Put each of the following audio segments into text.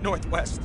northwest.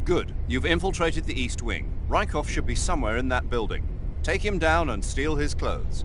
Good. You've infiltrated the East Wing. Rykov should be somewhere in that building. Take him down and steal his clothes.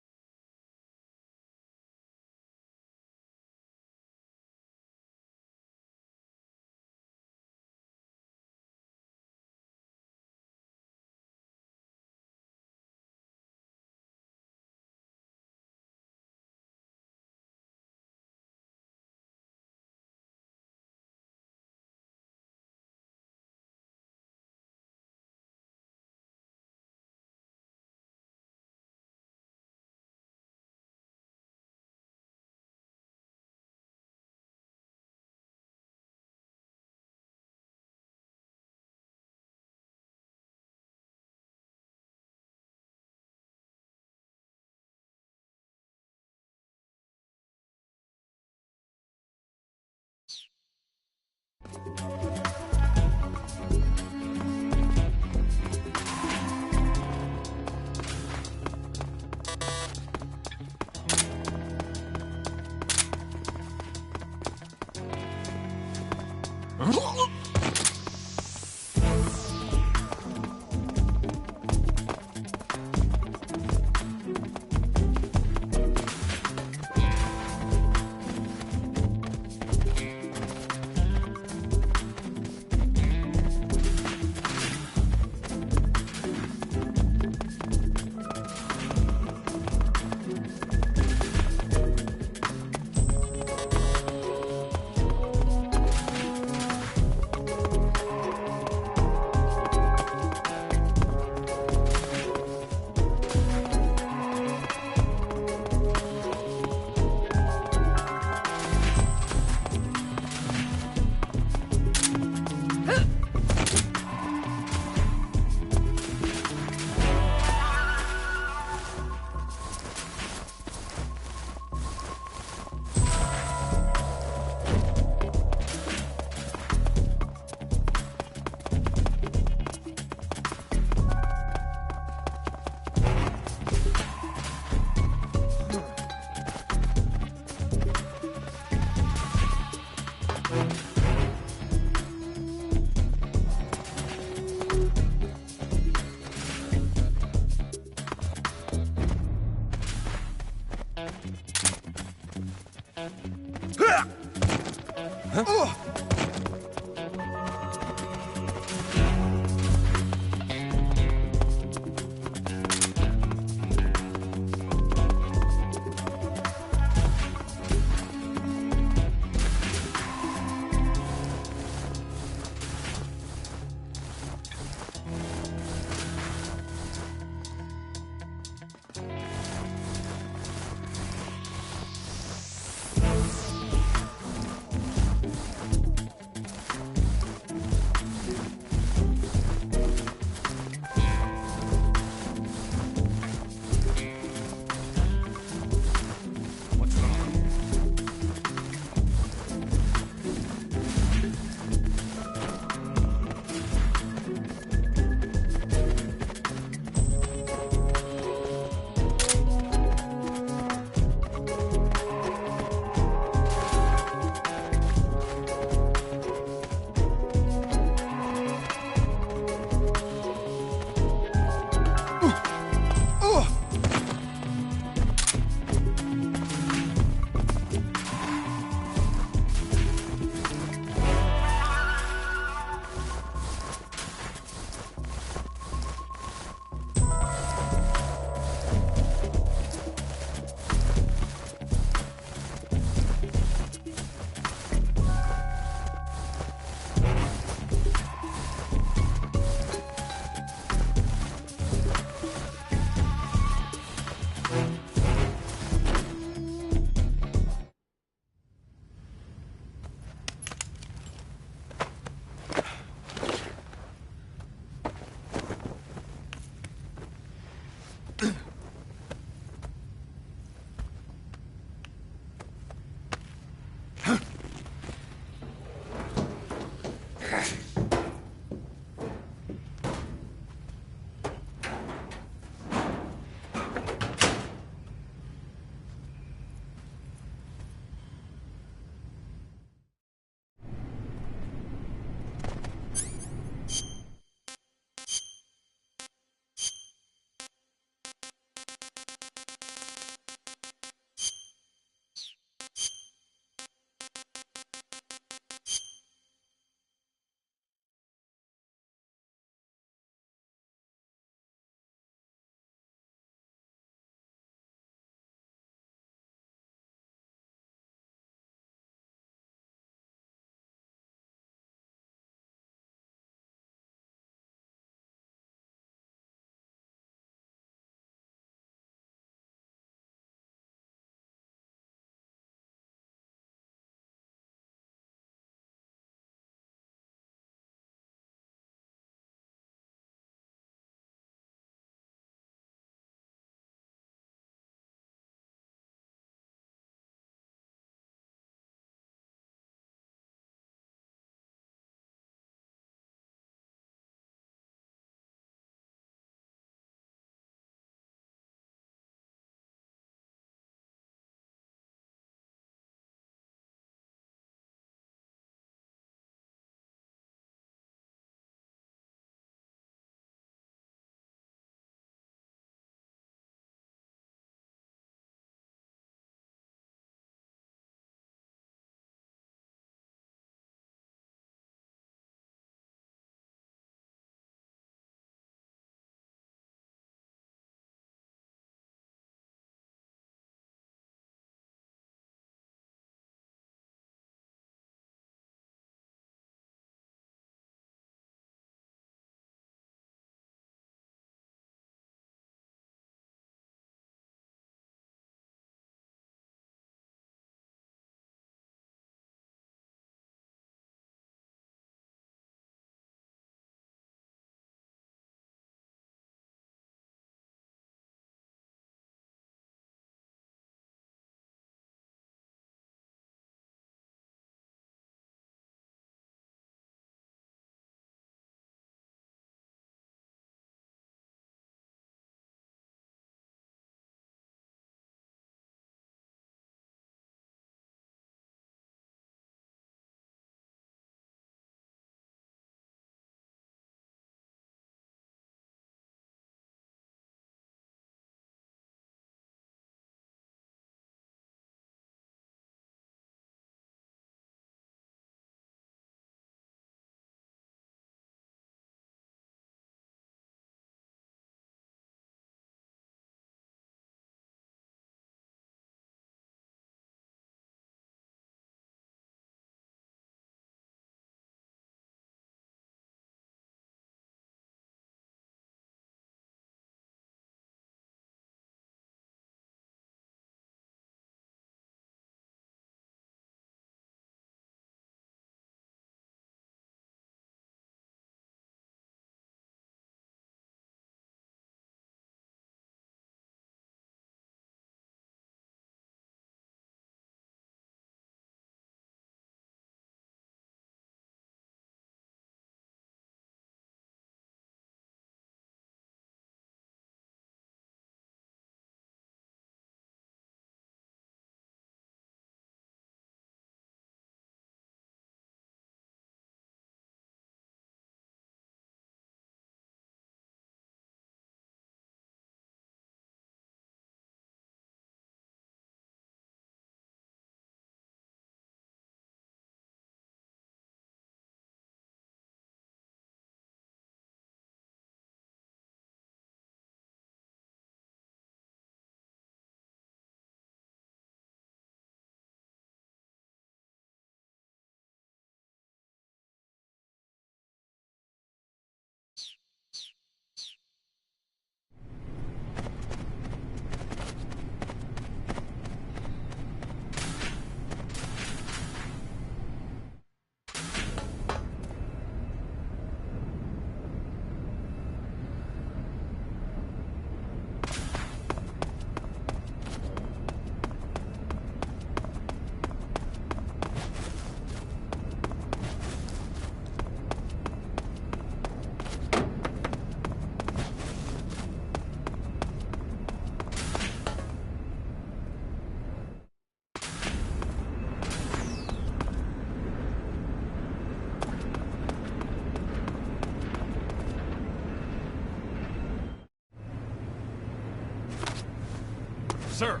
sir.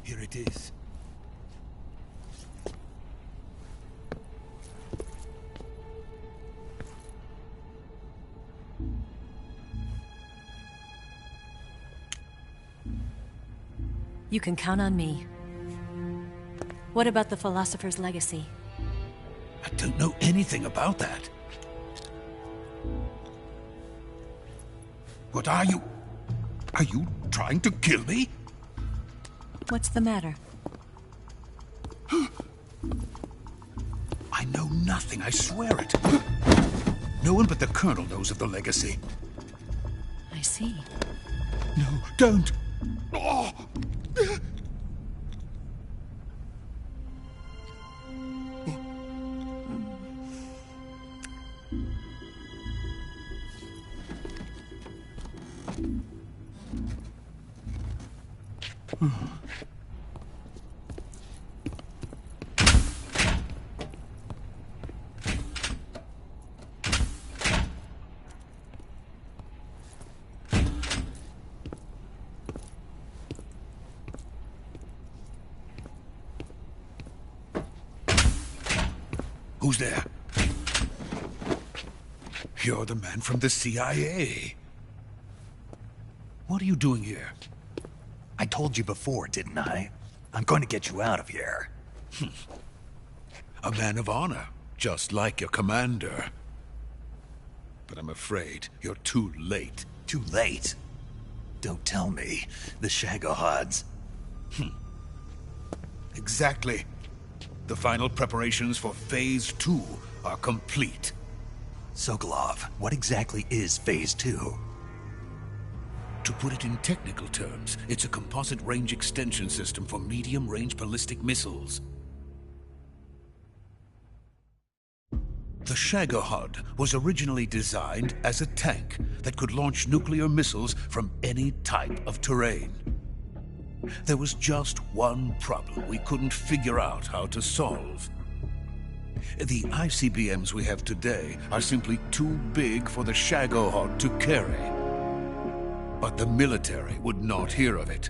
Here it is. You can count on me. What about the Philosopher's Legacy? I don't know anything about that. What are you? Are you trying to kill me? What's the matter? I know nothing, I swear it. No one but the Colonel knows of the Legacy. I see. No, don't! Oh. Who's there? You're the man from the CIA. What are you doing here? I told you before, didn't I? I'm going to get you out of here. A man of honor, just like your commander. But I'm afraid you're too late. Too late? Don't tell me. The Shagohods. Exactly. The final preparations for Phase 2 are complete. Sokolov, what exactly is Phase 2? To put it in technical terms, it's a composite range extension system for medium-range ballistic missiles. The Shagohod was originally designed as a tank that could launch nuclear missiles from any type of terrain. There was just one problem we couldn't figure out how to solve. The ICBMs we have today are simply too big for the Shagohod to carry. But the military would not hear of it.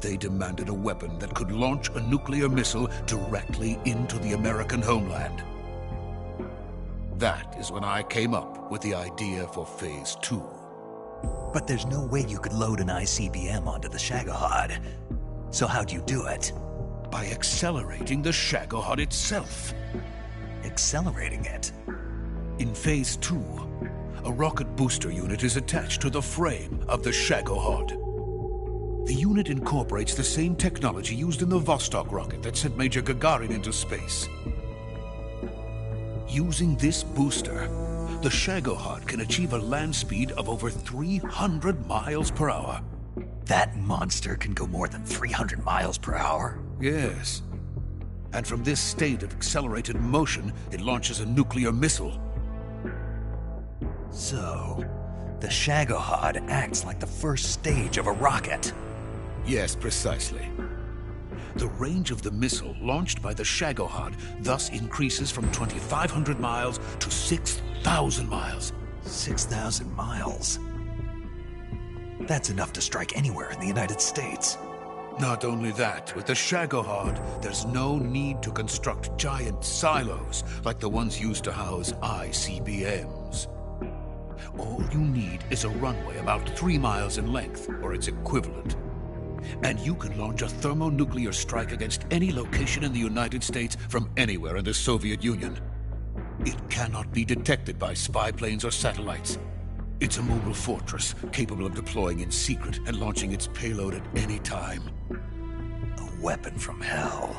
They demanded a weapon that could launch a nuclear missile directly into the American homeland. That is when I came up with the idea for Phase 2. But there's no way you could load an ICBM onto the Shagohod. So how'd you do it? By accelerating the Shagohod itself. Accelerating it? In Phase 2, a rocket booster unit is attached to the frame of the Shagohod. The unit incorporates the same technology used in the Vostok rocket that sent Major Gagarin into space. Using this booster, the Shagohod can achieve a land speed of over 300 miles per hour. That monster can go more than 300 miles per hour? Yes. And from this state of accelerated motion, it launches a nuclear missile. So, the Shagohod acts like the first stage of a rocket. Yes, precisely. The range of the missile launched by the Shagohod thus increases from 2,500 miles to 6,000 miles. 6,000 miles? That's enough to strike anywhere in the United States. Not only that, with the Shagohod, there's no need to construct giant silos like the ones used to house ICBMs. All you need is a runway about 3 miles in length, or its equivalent. And you can launch a thermonuclear strike against any location in the United States from anywhere in the Soviet Union. It cannot be detected by spy planes or satellites. It's a mobile fortress, capable of deploying in secret and launching its payload at any time. A weapon from hell.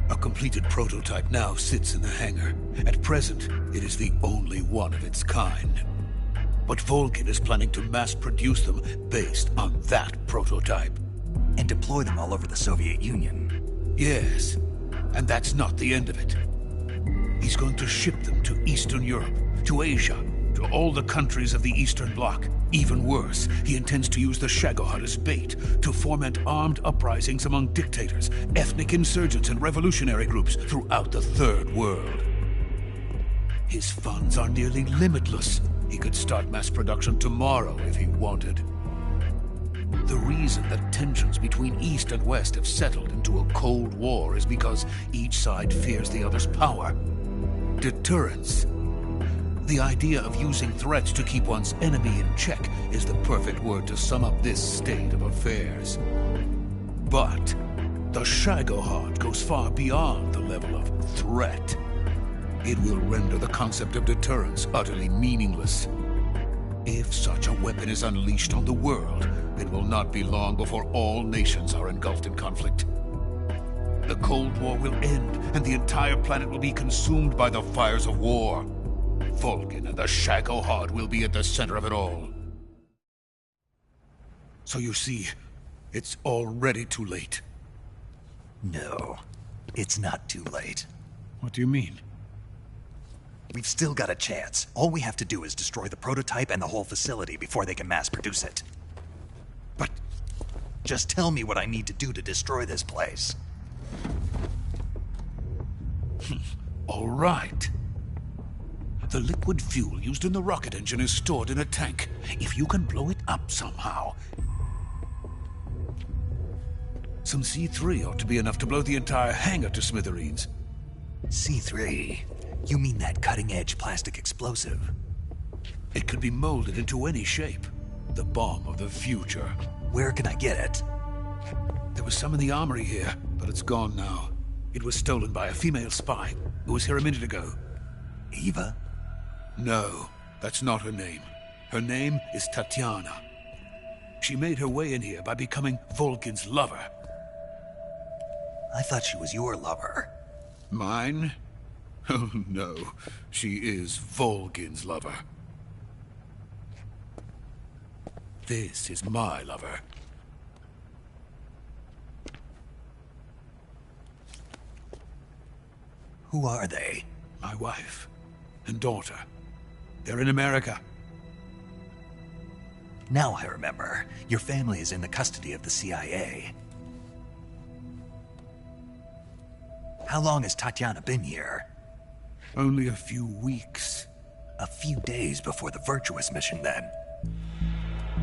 A completed prototype now sits in the hangar. At present, it is the only one of its kind. But Volgin is planning to mass-produce them based on that prototype. And deploy them all over the Soviet Union. Yes, and that's not the end of it. He's going to ship them to Eastern Europe, to Asia, to all the countries of the Eastern Bloc. Even worse, he intends to use the Shagohod as bait to foment armed uprisings among dictators, ethnic insurgents, and revolutionary groups throughout the Third World. His funds are nearly limitless. He could start mass production tomorrow if he wanted. The reason that tensions between East and West have settled into a Cold War is because each side fears the other's power. Deterrence. The idea of using threats to keep one's enemy in check is the perfect word to sum up this state of affairs. But the Shagohod goes far beyond the level of threat. It will render the concept of deterrence utterly meaningless. If such a weapon is unleashed on the world, it will not be long before all nations are engulfed in conflict. The Cold War will end, and the entire planet will be consumed by the fires of war. Vulcan and the Shagohod will be at the center of it all. So you see, it's already too late. No, it's not too late. What do you mean? We've still got a chance. All we have to do is destroy the prototype and the whole facility before they can mass produce it. But just tell me what I need to do to destroy this place. all right. The liquid fuel used in the rocket engine is stored in a tank. If you can blow it up somehow... Some C3 ought to be enough to blow the entire hangar to smithereens. C3? You mean that cutting-edge plastic explosive? It could be molded into any shape. The bomb of the future. Where can I get it? There was some in the armory here, but it's gone now. It was stolen by a female spy who was here a minute ago. Eva? No, that's not her name. Her name is Tatiana. She made her way in here by becoming Vulcan's lover. I thought she was your lover. Mine? Oh no, she is Vulcan's lover. This is my lover. Who are they? My wife and daughter. They're in America. Now I remember. Your family is in the custody of the CIA. How long has Tatiana been here? Only a few weeks. A few days before the Virtuous mission, then.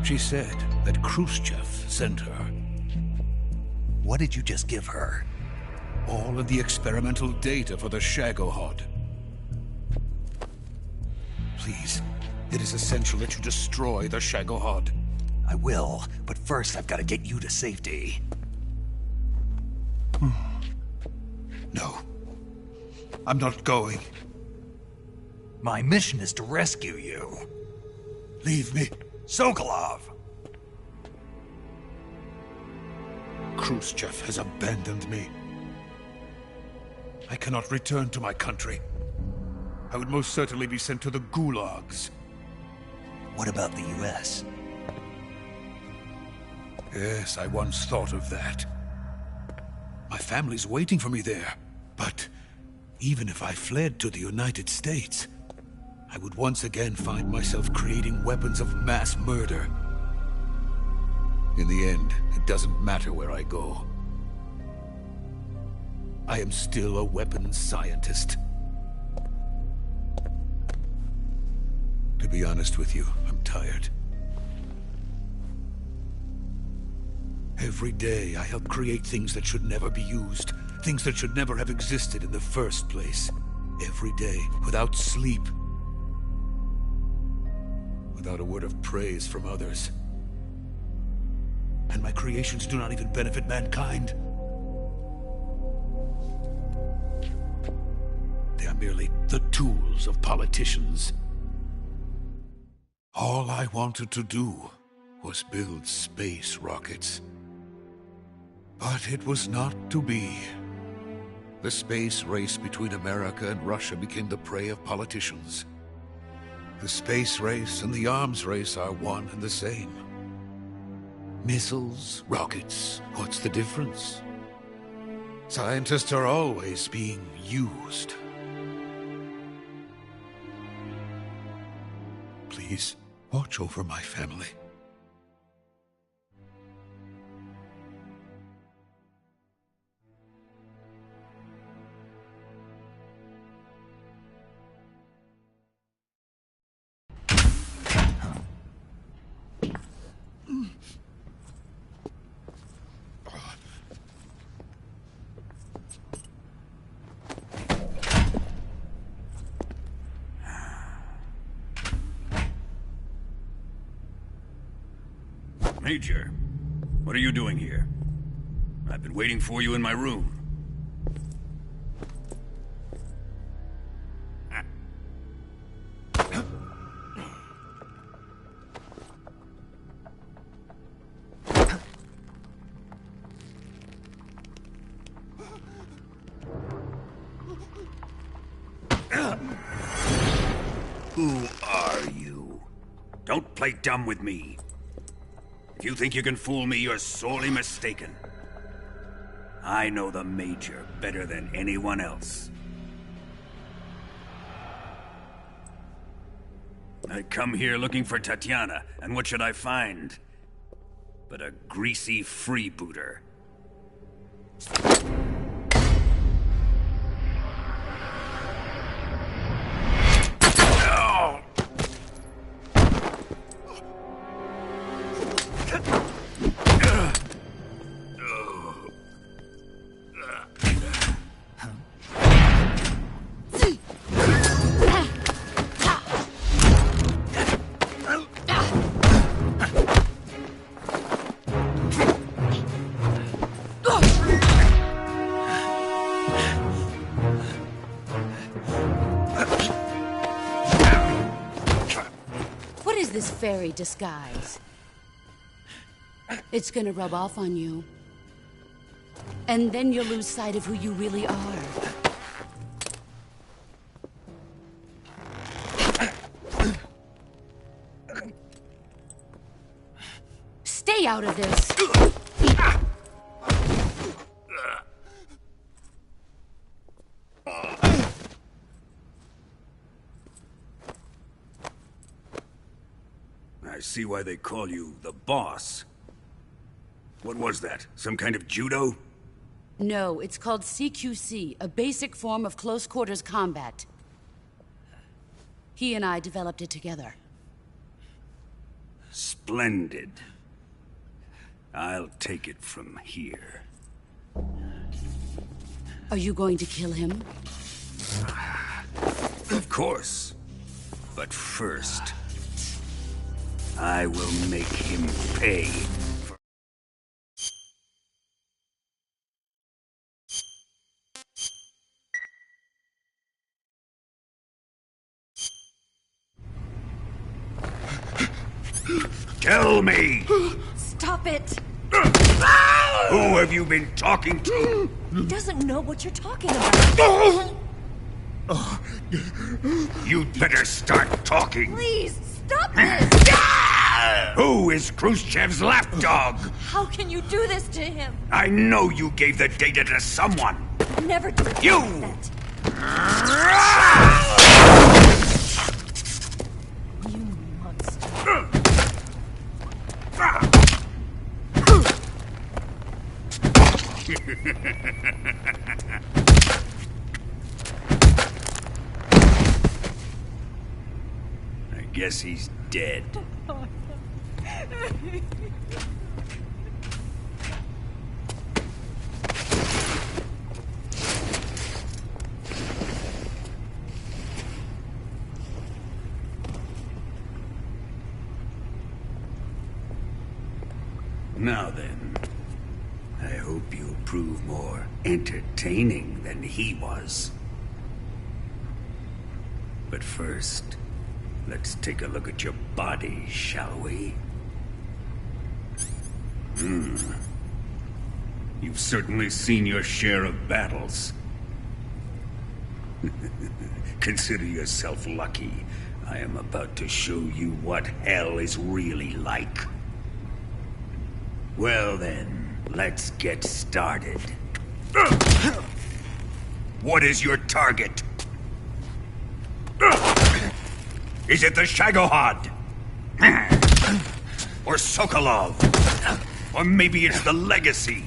She said that Khrushchev sent her. What did you just give her? All of the experimental data for the Shagohod. Please, it is essential that you destroy the Shagohod. I will, but first I've got to get you to safety. No. I'm not going. My mission is to rescue you. Leave me. Sokolov! Khrushchev has abandoned me. I cannot return to my country. I would most certainly be sent to the gulags. What about the US? Yes, I once thought of that. My family's waiting for me there. But even if I fled to the United States, I would once again find myself creating weapons of mass murder. In the end, it doesn't matter where I go. I am still a weapons scientist. To be honest with you, I'm tired. Every day, I help create things that should never be used. Things that should never have existed in the first place. Every day, without sleep. Without a word of praise from others. And my creations do not even benefit mankind. They are merely the tools of politicians. All I wanted to do was build space rockets. But it was not to be. The space race between America and Russia became the prey of politicians. The space race and the arms race are one and the same. Missiles, rockets, what's the difference? Scientists are always being used. Please, watch over my family. Major, what are you doing here? I've been waiting for you in my room. Who are you? Don't play dumb with me. If you think you can fool me, you're sorely mistaken. I know the Major better than anyone else. I come here looking for Tatiana, and what should I find? But a greasy freebooter. This fairy disguise. It's gonna rub off on you. And then you'll lose sight of who you really are. Stay out of this! I see why they call you the boss. What was that? Some kind of judo? No, it's called CQC, a basic form of close quarters combat. He and I developed it together. Splendid. I'll take it from here. Are you going to kill him? Of course. But first, I will make him pay for... Tell me! Stop it! Who have you been talking to? He doesn't know what you're talking about. You'd better start talking. Please, stop this! Who is Khrushchev's lapdog? How can you do this to him? I know you gave the data to someone. Never do You! that. You monster. I guess he's dead. Now then, I hope you'll prove more entertaining than he was. But first, let's take a look at your body, shall we? You've certainly seen your share of battles. Consider yourself lucky. I am about to show you what hell is really like. Well then, let's get started. What is your target? Is it the Shagohod? Or Sokolov. Or maybe it's the Legacy.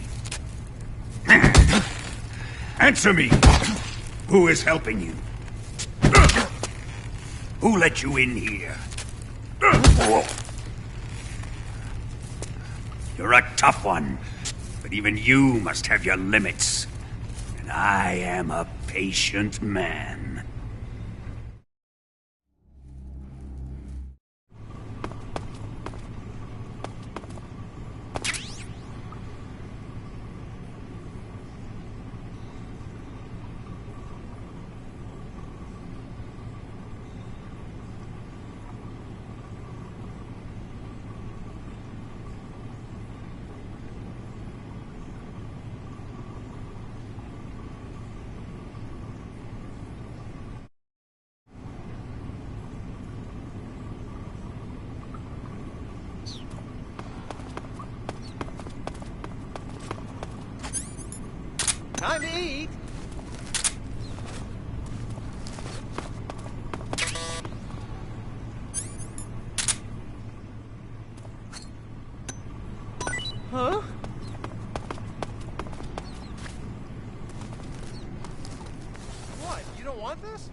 Answer me! Who is helping you? Who let you in here? You're a tough one, but even you must have your limits. And I am a patient man. Time to eat! Huh? What? You don't want this?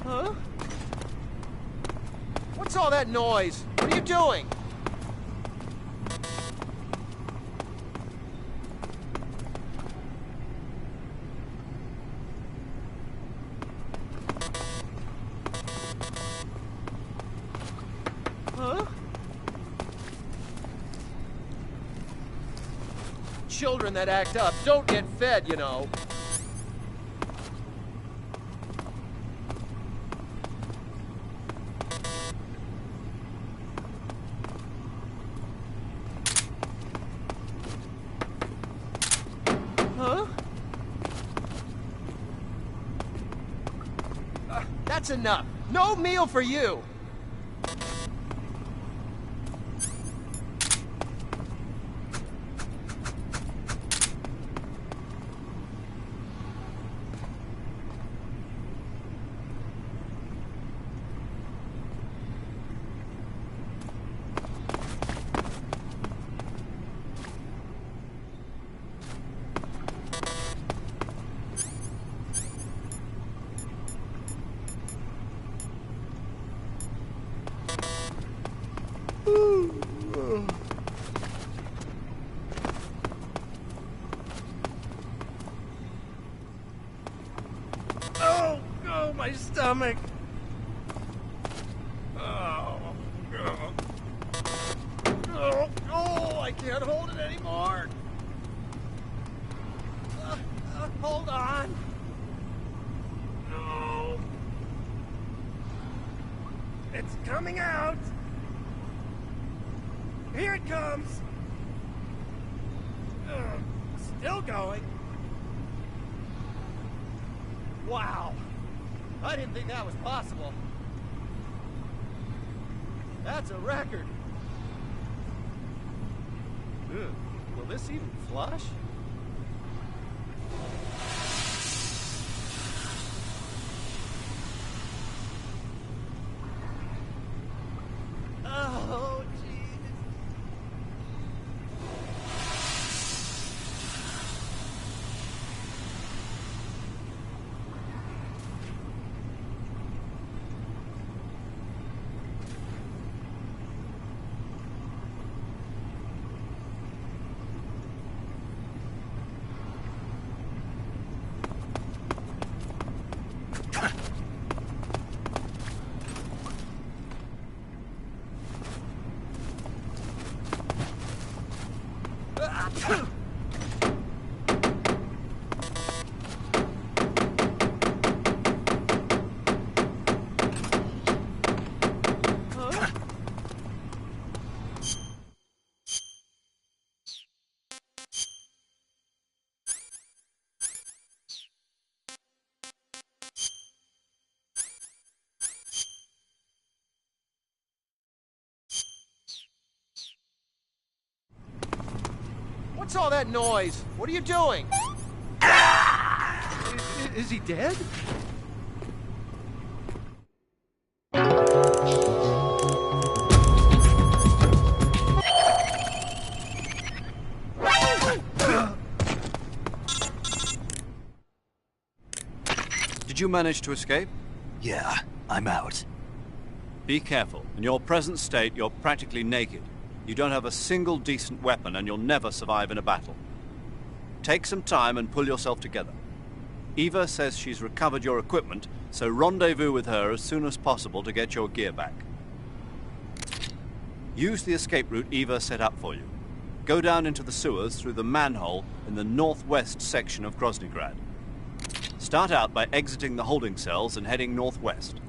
Huh? What's all that noise? What are you doing? Huh? Children that act up don't get fed, you know. Huh? That's enough. No meal for you. Oh, my stomach. Oh, I can't hold it anymore. Hold on. No. It's coming out. Here it comes. Still going. Wow. I didn't think that was possible. That's a record. Ugh. Will this even flush? Oh, jeez. What's all that noise? What are you doing? Is he dead? Did you manage to escape? Yeah, I'm out. Be careful. In your present state, you're practically naked. You don't have a single decent weapon, and you'll never survive in a battle. Take some time and pull yourself together. Eva says she's recovered your equipment, so rendezvous with her as soon as possible to get your gear back. Use the escape route Eva set up for you. Go down into the sewers through the manhole in the northwest section of Groznygrad. Start out by exiting the holding cells and heading northwest.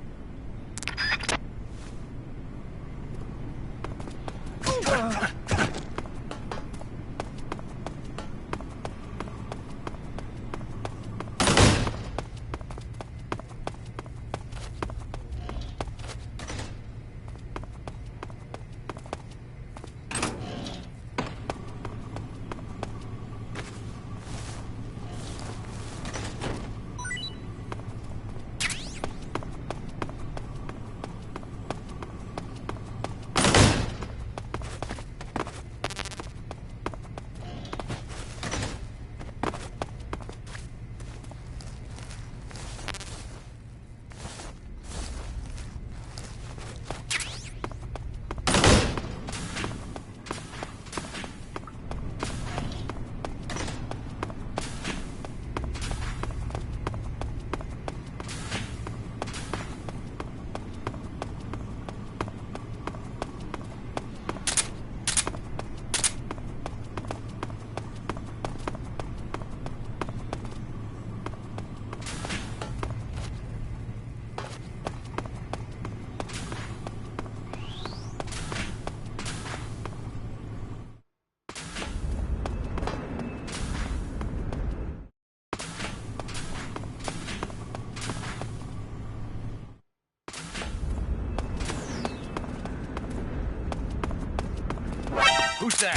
Who's that?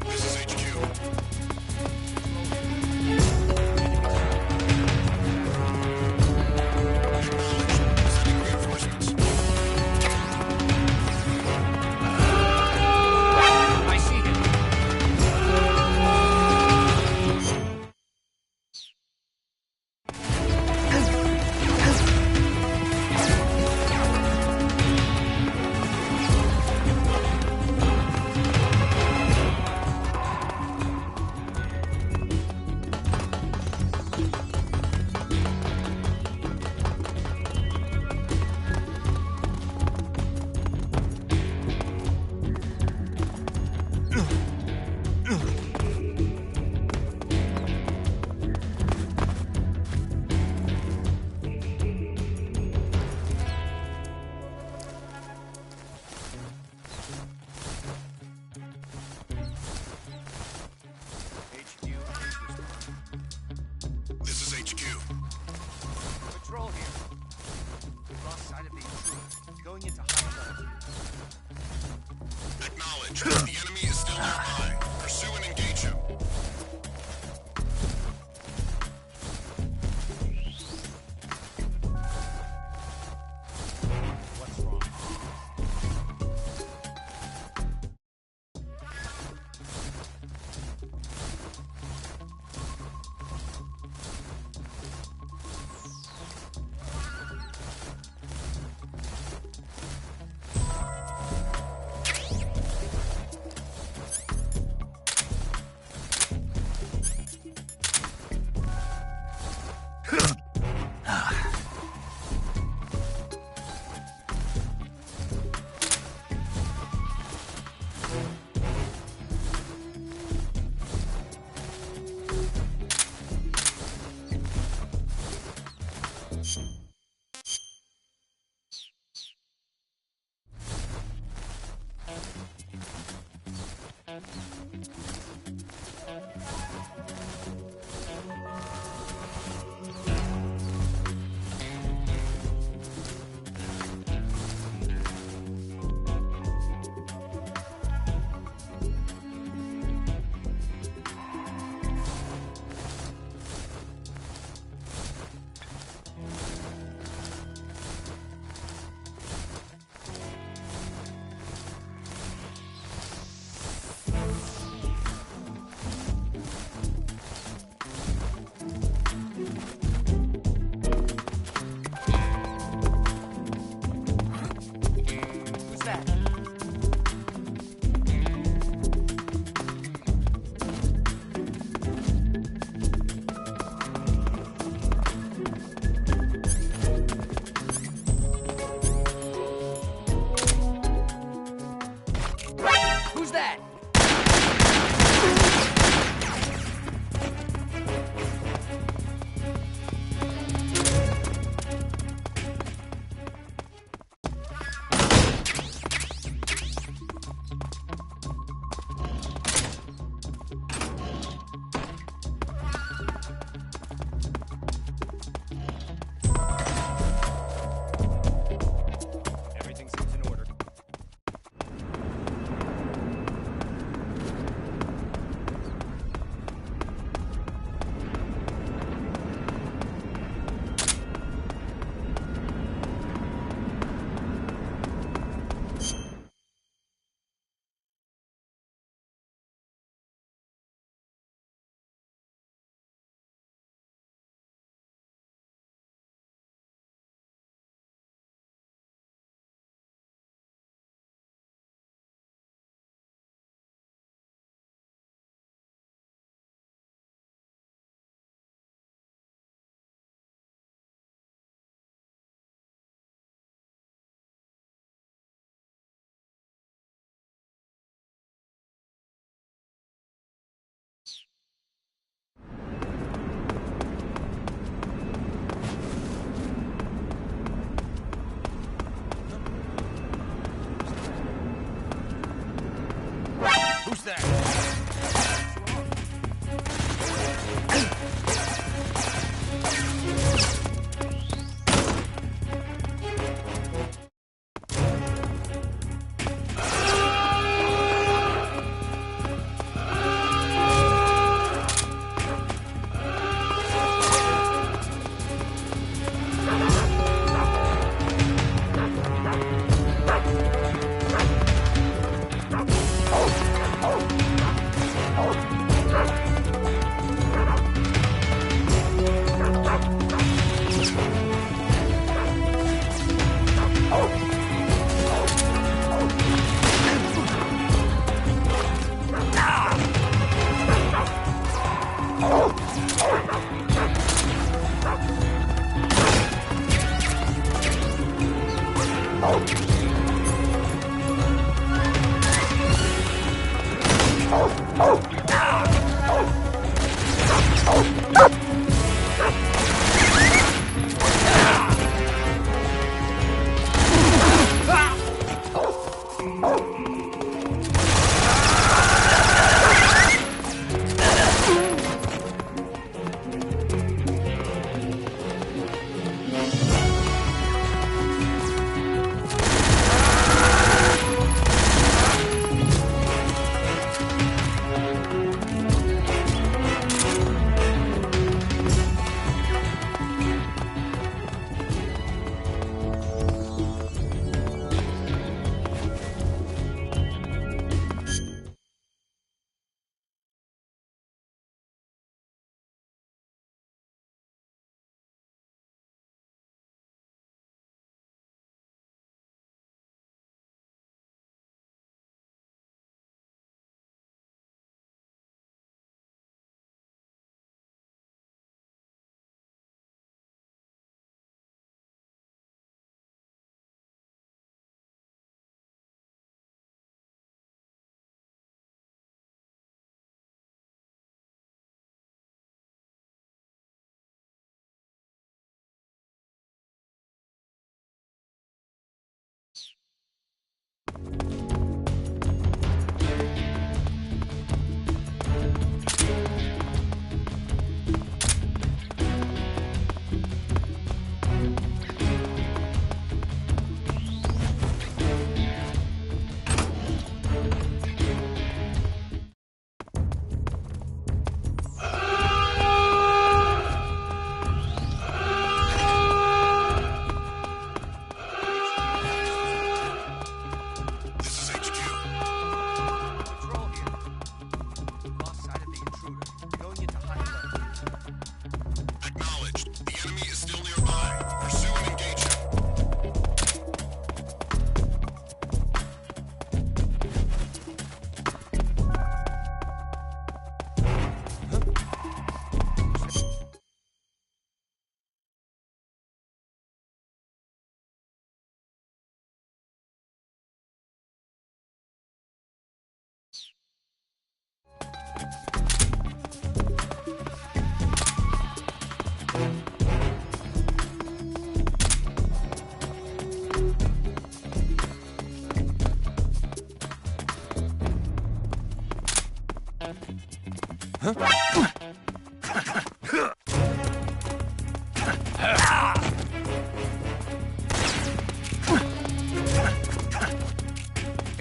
This is HQ. Sending reinforcements. I see him.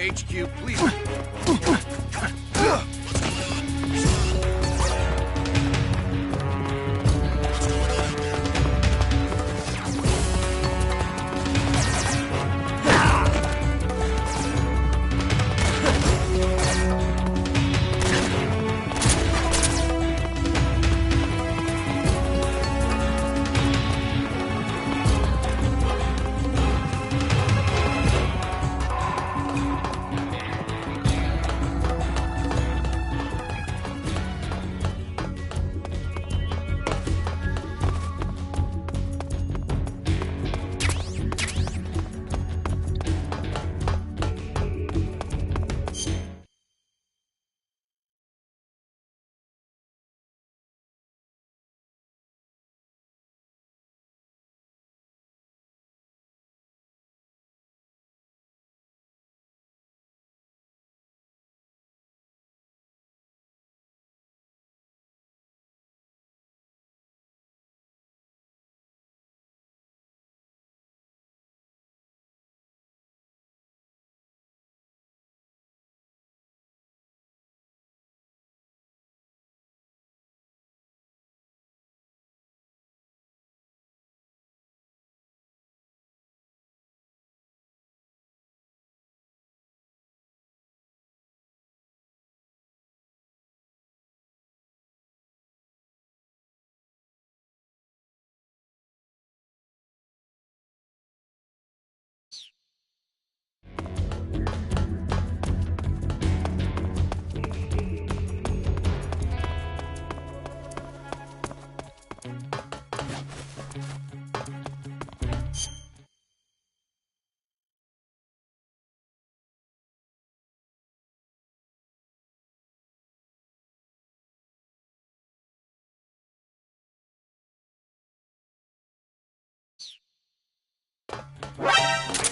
HQ, please.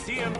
See him.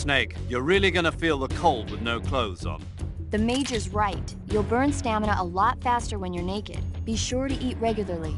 Snake, you're really gonna feel the cold with no clothes on. The mage is right. You'll burn stamina a lot faster when you're naked. Be sure to eat regularly.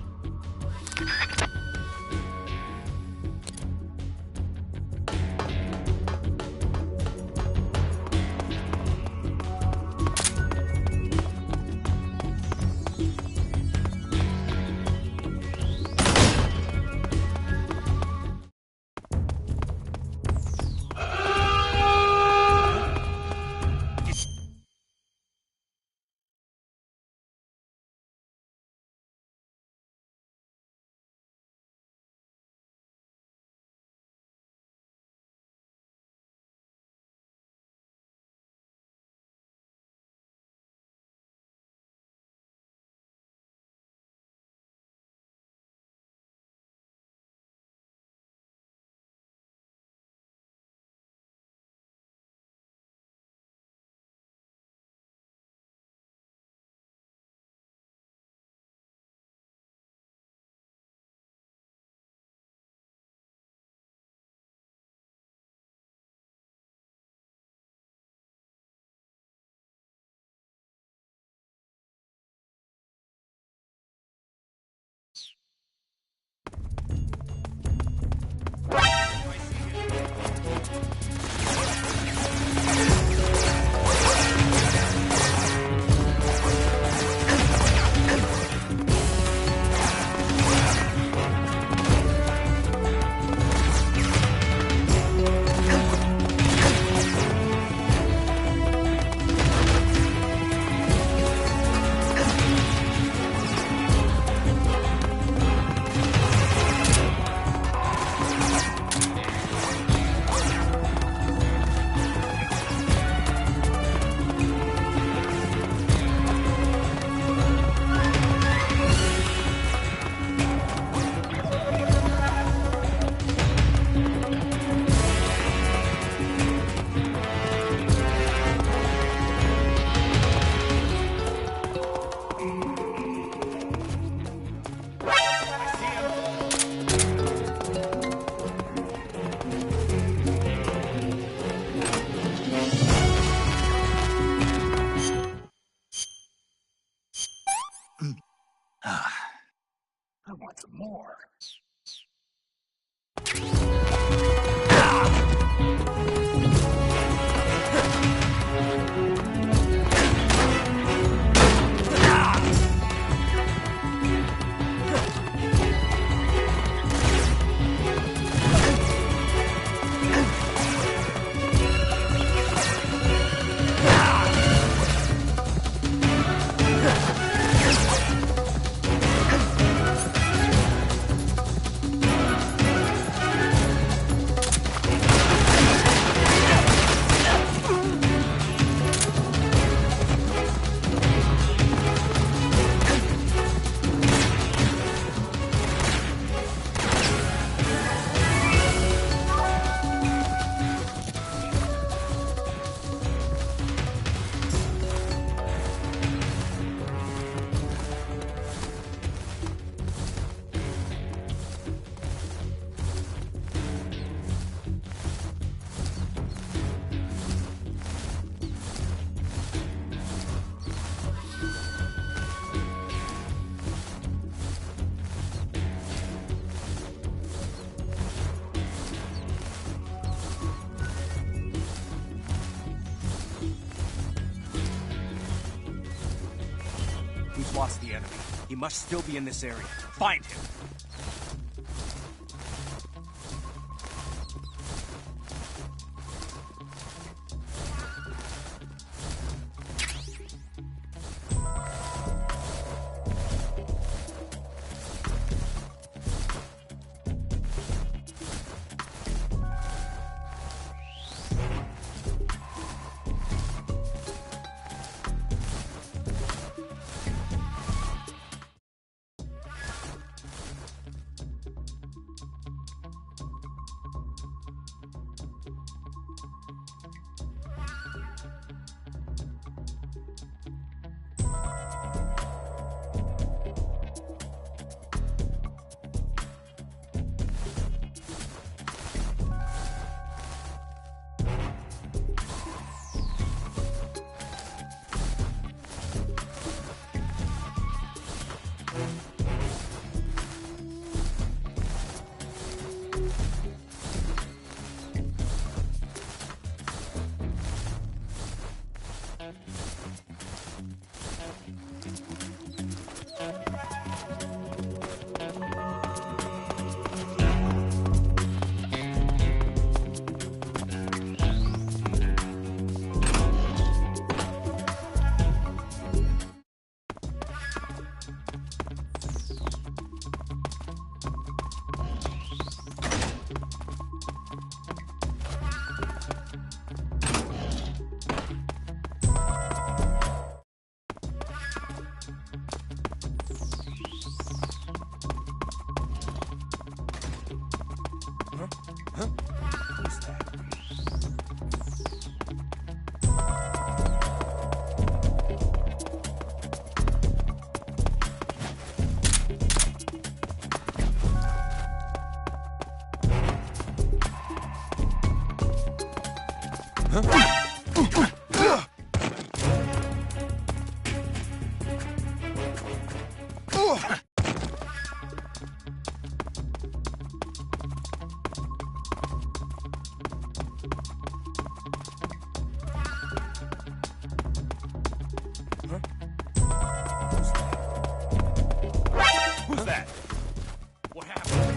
I want some more. We've lost the enemy. He must still be in this area. Find him! Who's that? What happened?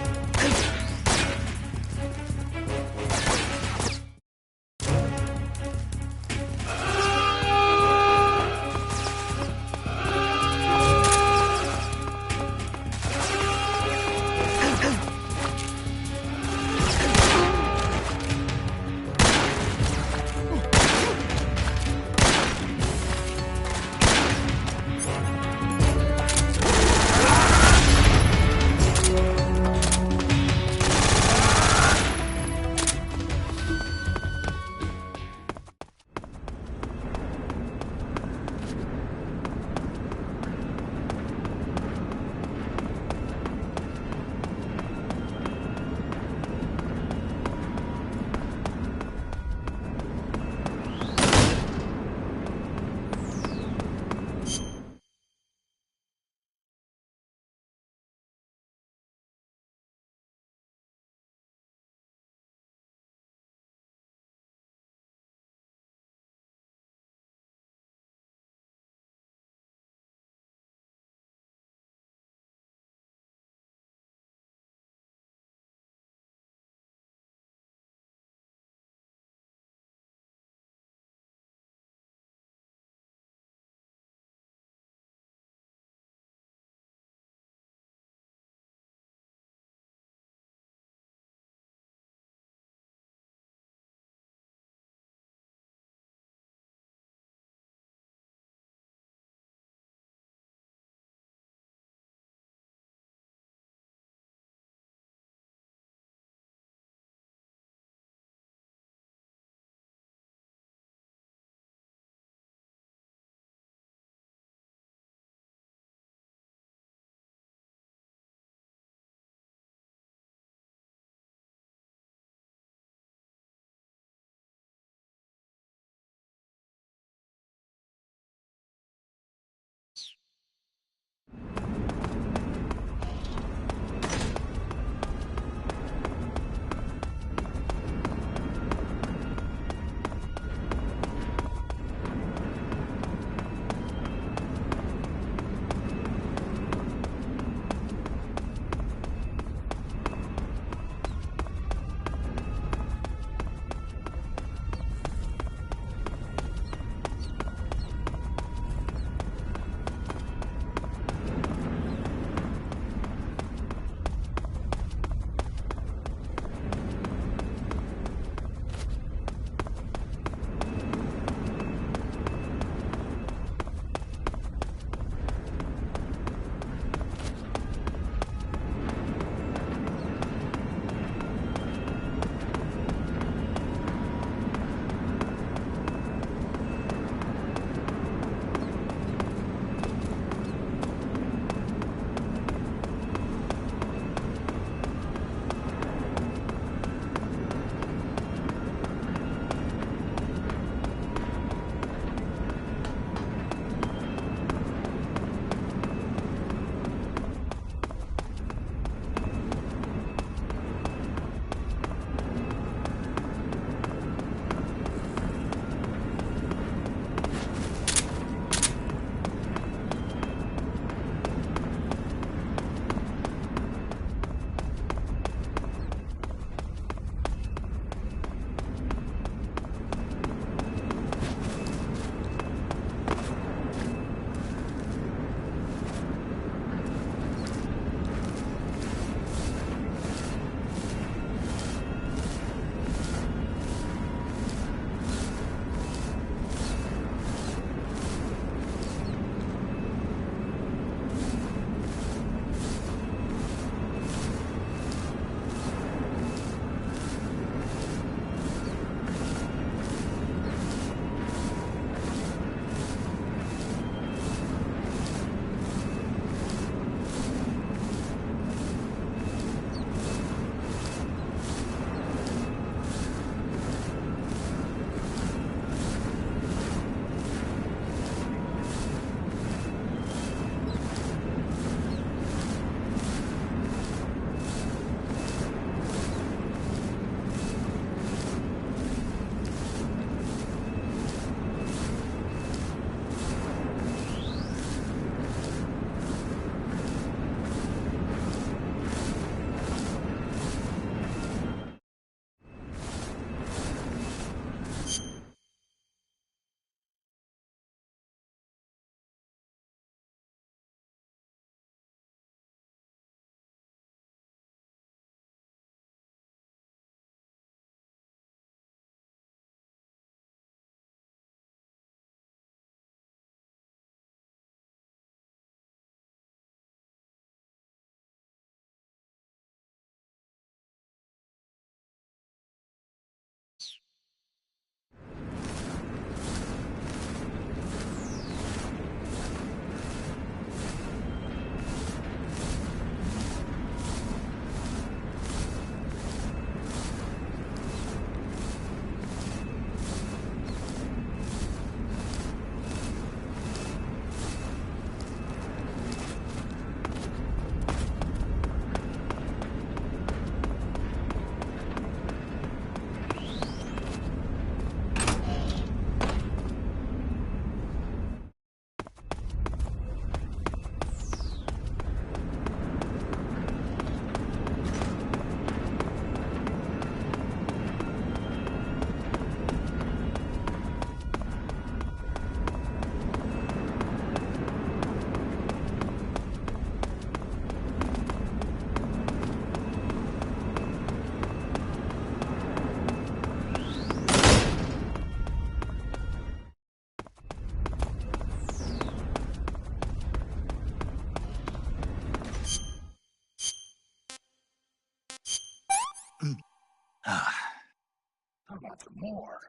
more.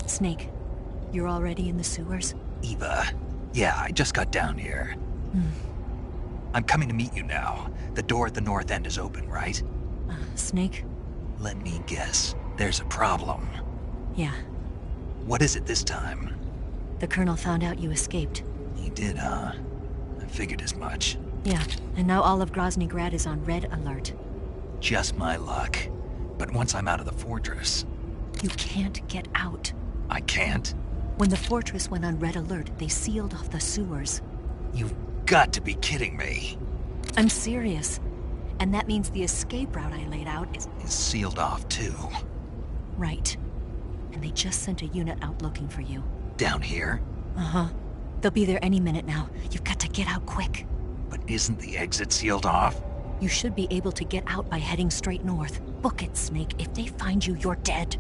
Snake, you're already in the sewers? Eva, yeah, I just got down here. I'm coming to meet you now. The door at the north end is open, right? Snake? Let me guess. There's a problem. Yeah. What is it this time? The Colonel found out you escaped. He did, huh? I figured as much. Yeah, and now all of Grozny Grad is on red alert. Just my luck. But once I'm out of the fortress... You can't get out. I can't? When the fortress went on red alert, they sealed off the sewers. You've got to be kidding me. I'm serious. And that means the escape route I laid out is Sealed off, too. right. And they just sent a unit out looking for you. Down here? Uh-huh. They'll be there any minute now. You've got to get out quick. But isn't the exit sealed off? You should be able to get out by heading straight north. Book it, Snake. If they find you, you're dead.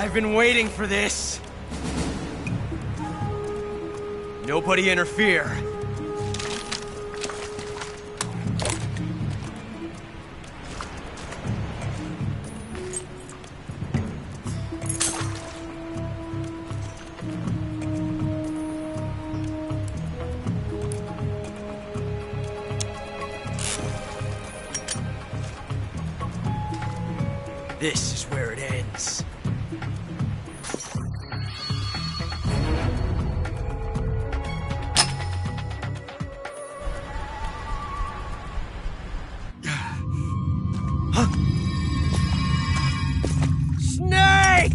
I've been waiting for this. Nobody interfere. This is where it ends. Snake!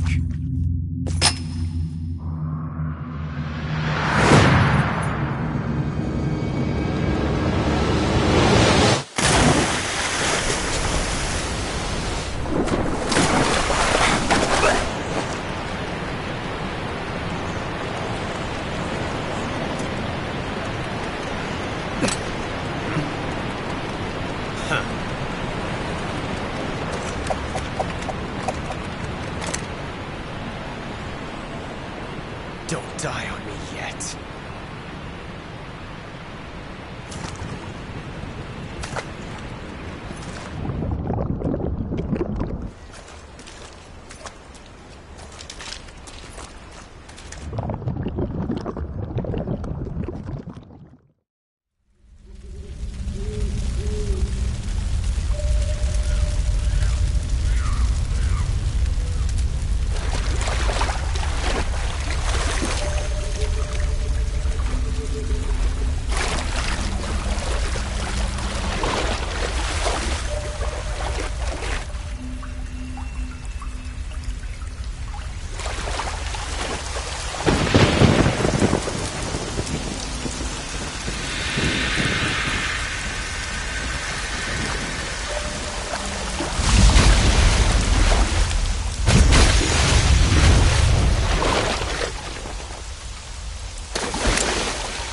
Don't die on me yet.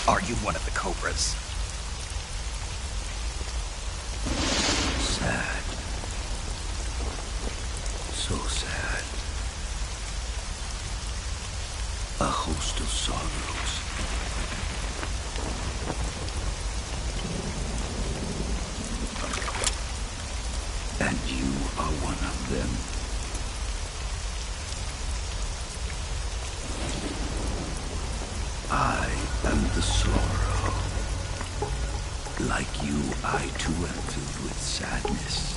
Are you one of the Cobras? Sad. So sad. A host of sorrows. And you are one of them. I am the sorrow. Like you, I too am filled with sadness.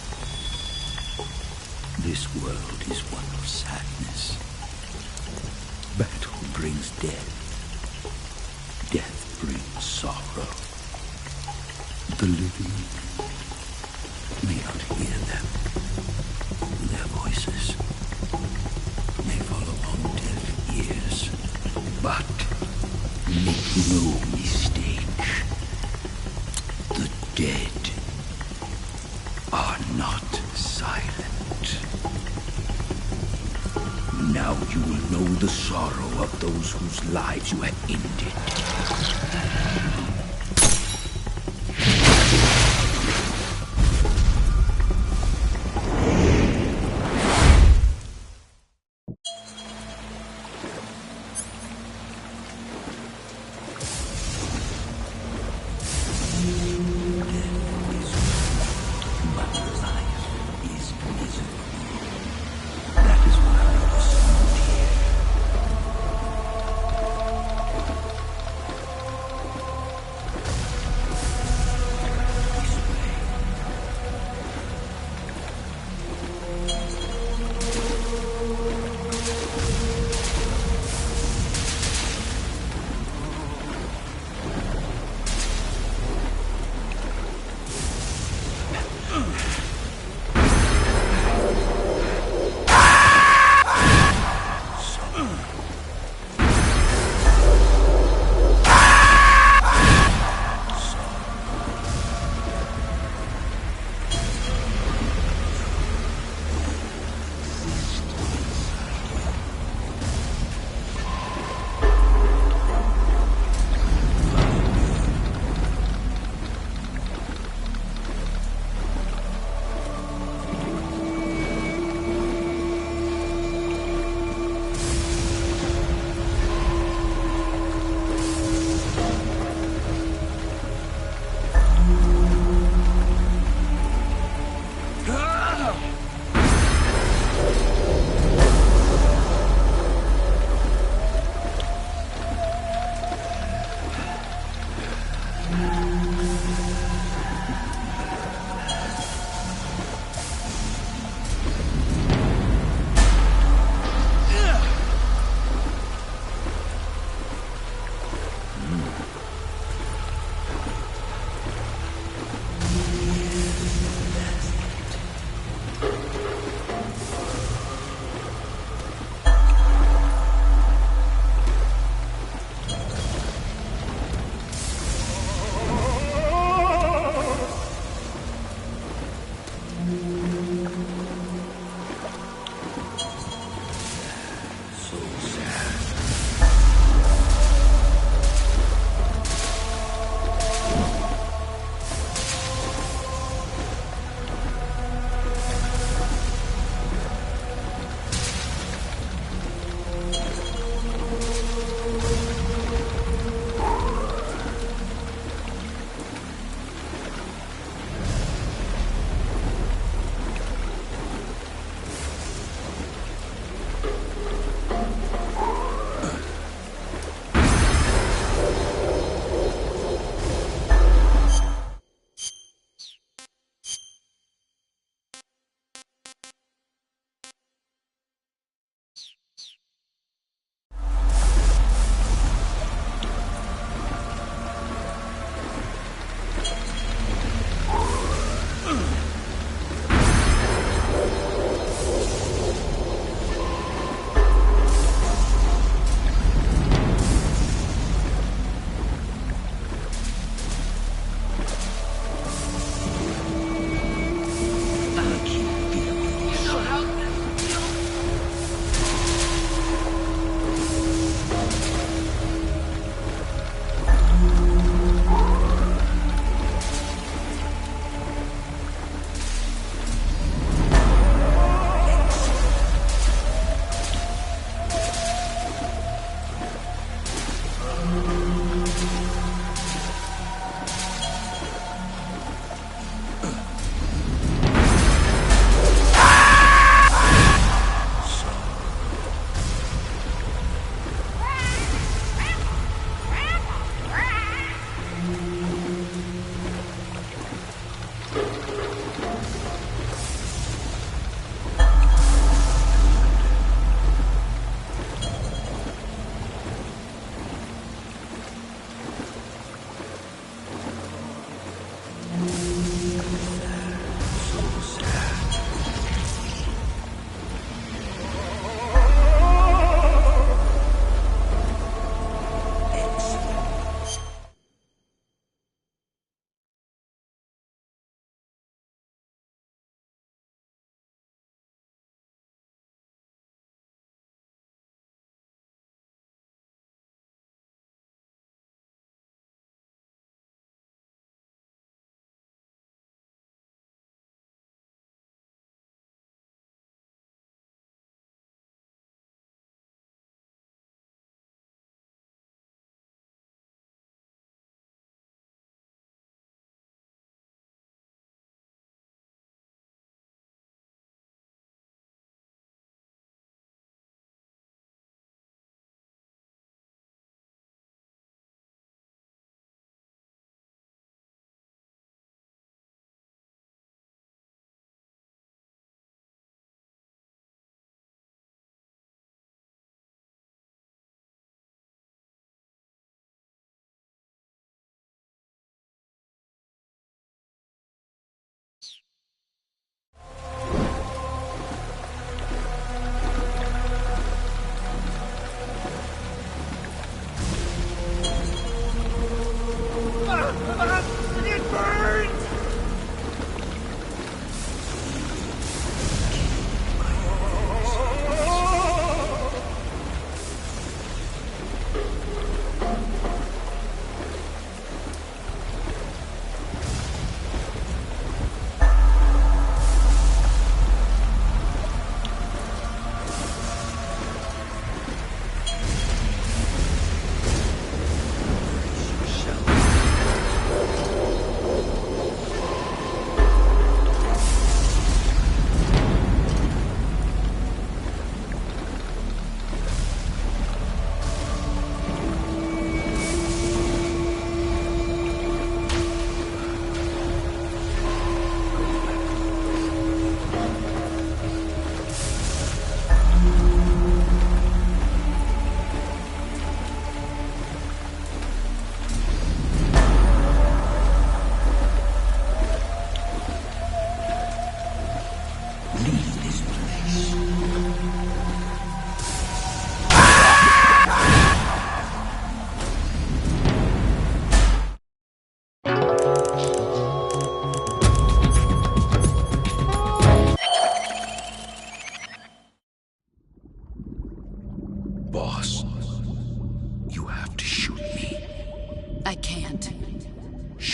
This world is one of sadness. Battle brings death. Death brings sorrow. The living may not hear them. Their voices may fall upon deaf ears. But make no mistake, the dead are not silent. Now you will know the sorrow of those whose lives you have ended.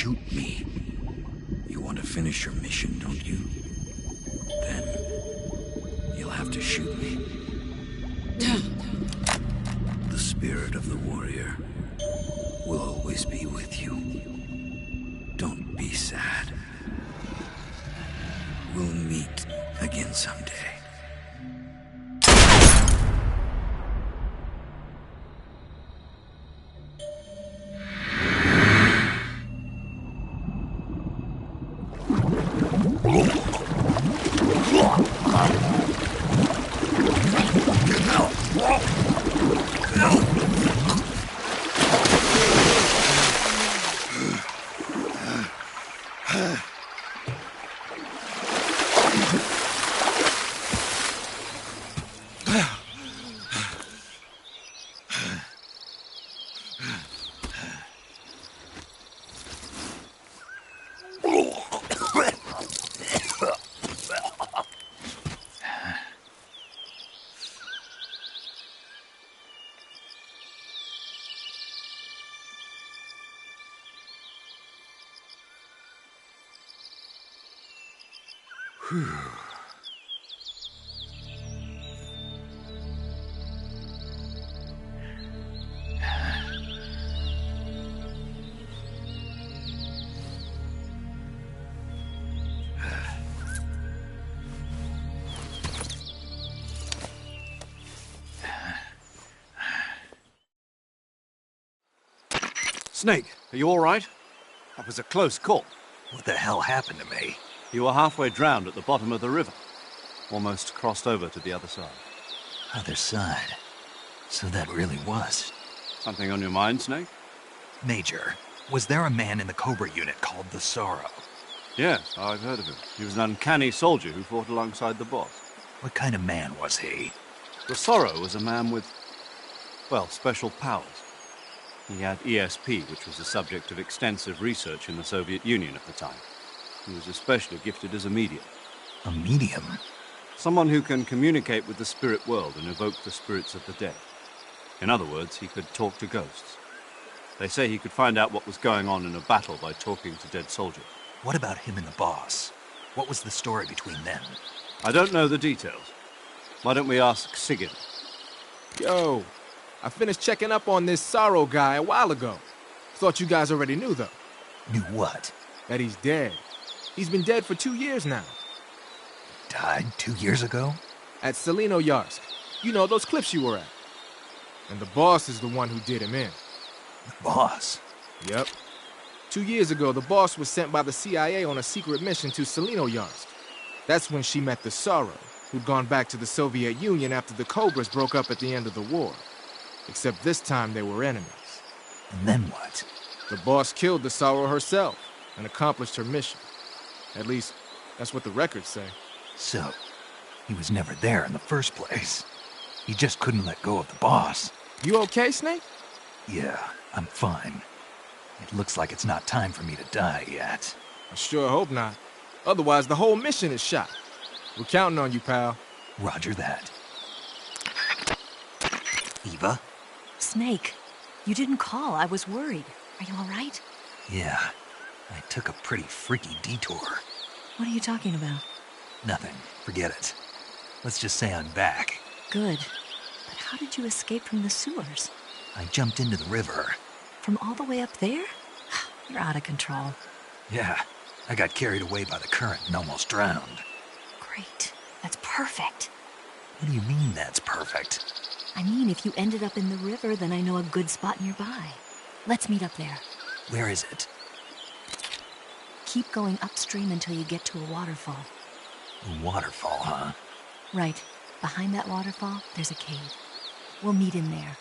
shoot me. You want to finish your mission, don't you? Then you'll have to shoot me. The spirit of the warrior will always be with you. Don't be sad. We'll meet again someday. Snake, are you all right? That was a close call. What the hell happened to me? You were halfway drowned at the bottom of the river. Almost crossed over to the other side. Other side? So that really was. Something on your mind, Snake? Major, was there a man in the Cobra unit called the Sorrow? Yes, I've heard of him. He was an uncanny soldier who fought alongside the boss. What kind of man was he? The Sorrow was a man with, well, special powers. He had ESP, which was the subject of extensive research in the Soviet Union at the time. He was especially gifted as a medium. A medium? Someone who can communicate with the spirit world and evoke the spirits of the dead. In other words, he could talk to ghosts. They say he could find out what was going on in a battle by talking to dead soldiers. What about him and the boss? What was the story between them? I don't know the details. Why don't we ask Sigyn? Yo, I finished checking up on this Sorrow guy a while ago. Thought you guys already knew, though. Knew what? That he's dead. He's been dead for 2 years now. Died 2 years ago? At Selino-Yarsk. You know, those cliffs you were at. And the boss is the one who did him in. The boss? Yep. 2 years ago, the boss was sent by the CIA on a secret mission to Selino-Yarsk. That's when she met the Sorrow, who'd gone back to the Soviet Union after the Cobras broke up at the end of the war. Except this time they were enemies. And then what? The boss killed the Sorrow herself and accomplished her mission. At least, that's what the records say. So, he was never there in the first place. He just couldn't let go of the boss. You okay, Snake? Yeah, I'm fine. It looks like it's not time for me to die yet. I sure hope not. Otherwise, the whole mission is shot. We're counting on you, pal. Roger that. Eva? Snake, you didn't call. I was worried. Are you all right? Yeah, I took a pretty freaky detour. What are you talking about? Nothing. Forget it. Let's just say I'm back. Good. But how did you escape from the sewers? I jumped into the river. From all the way up there? You're out of control. Yeah, I got carried away by the current and almost drowned. Great. That's perfect. What do you mean that's perfect? I mean, if you ended up in the river, then I know a good spot nearby. Let's meet up there. Where is it? Keep going upstream until you get to a waterfall. A waterfall, huh? Right. Behind that waterfall, there's a cave. We'll meet in there.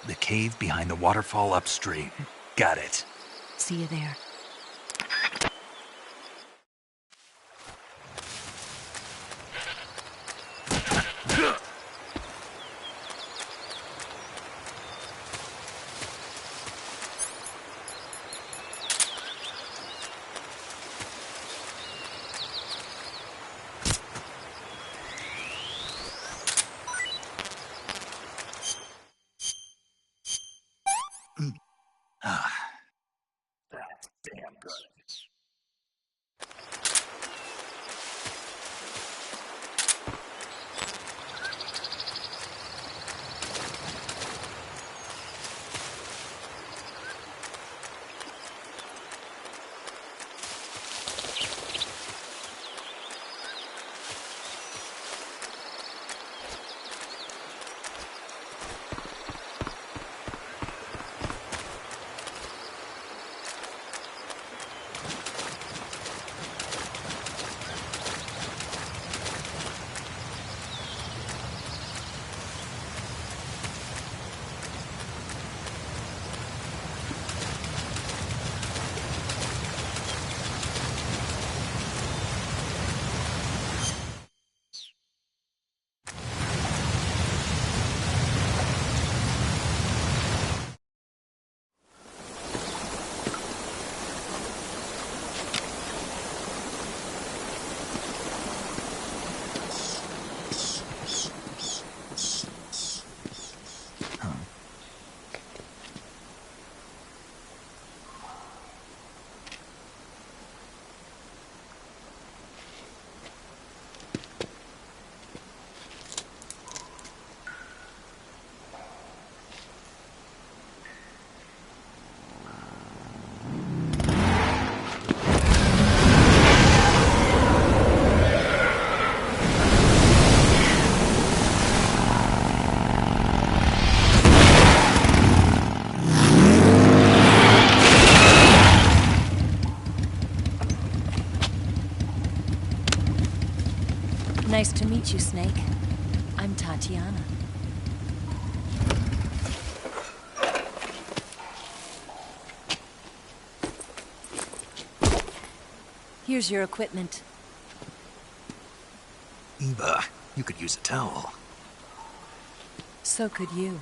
The cave behind the waterfall upstream. Got it. See you there. damn good. Nice to meet you, Snake. I'm Tatiana. Here's your equipment. Eva, you could use a towel. So could you.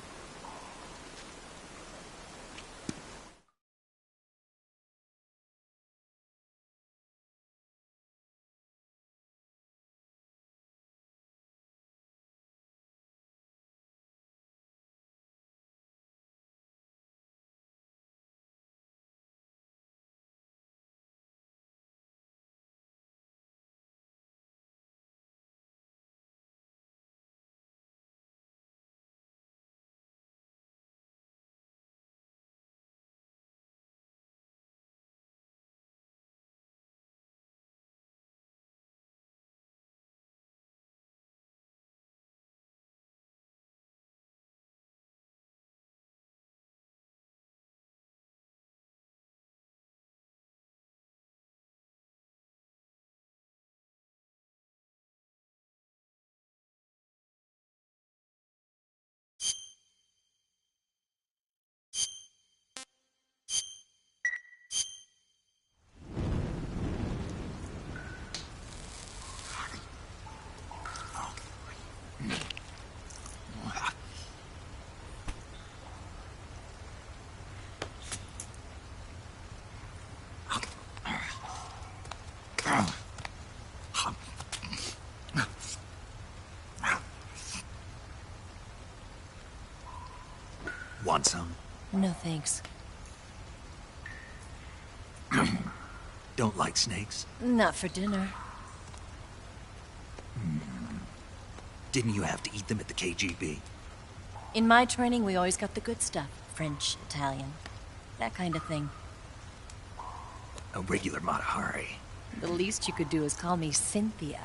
Want some? No thanks. Don't like snakes? Not for dinner. Didn't you have to eat them at the KGB? In my training, we always got the good stuff. French, Italian, that kind of thing. A regular Mata Hari. The least you could do is call me Cynthia.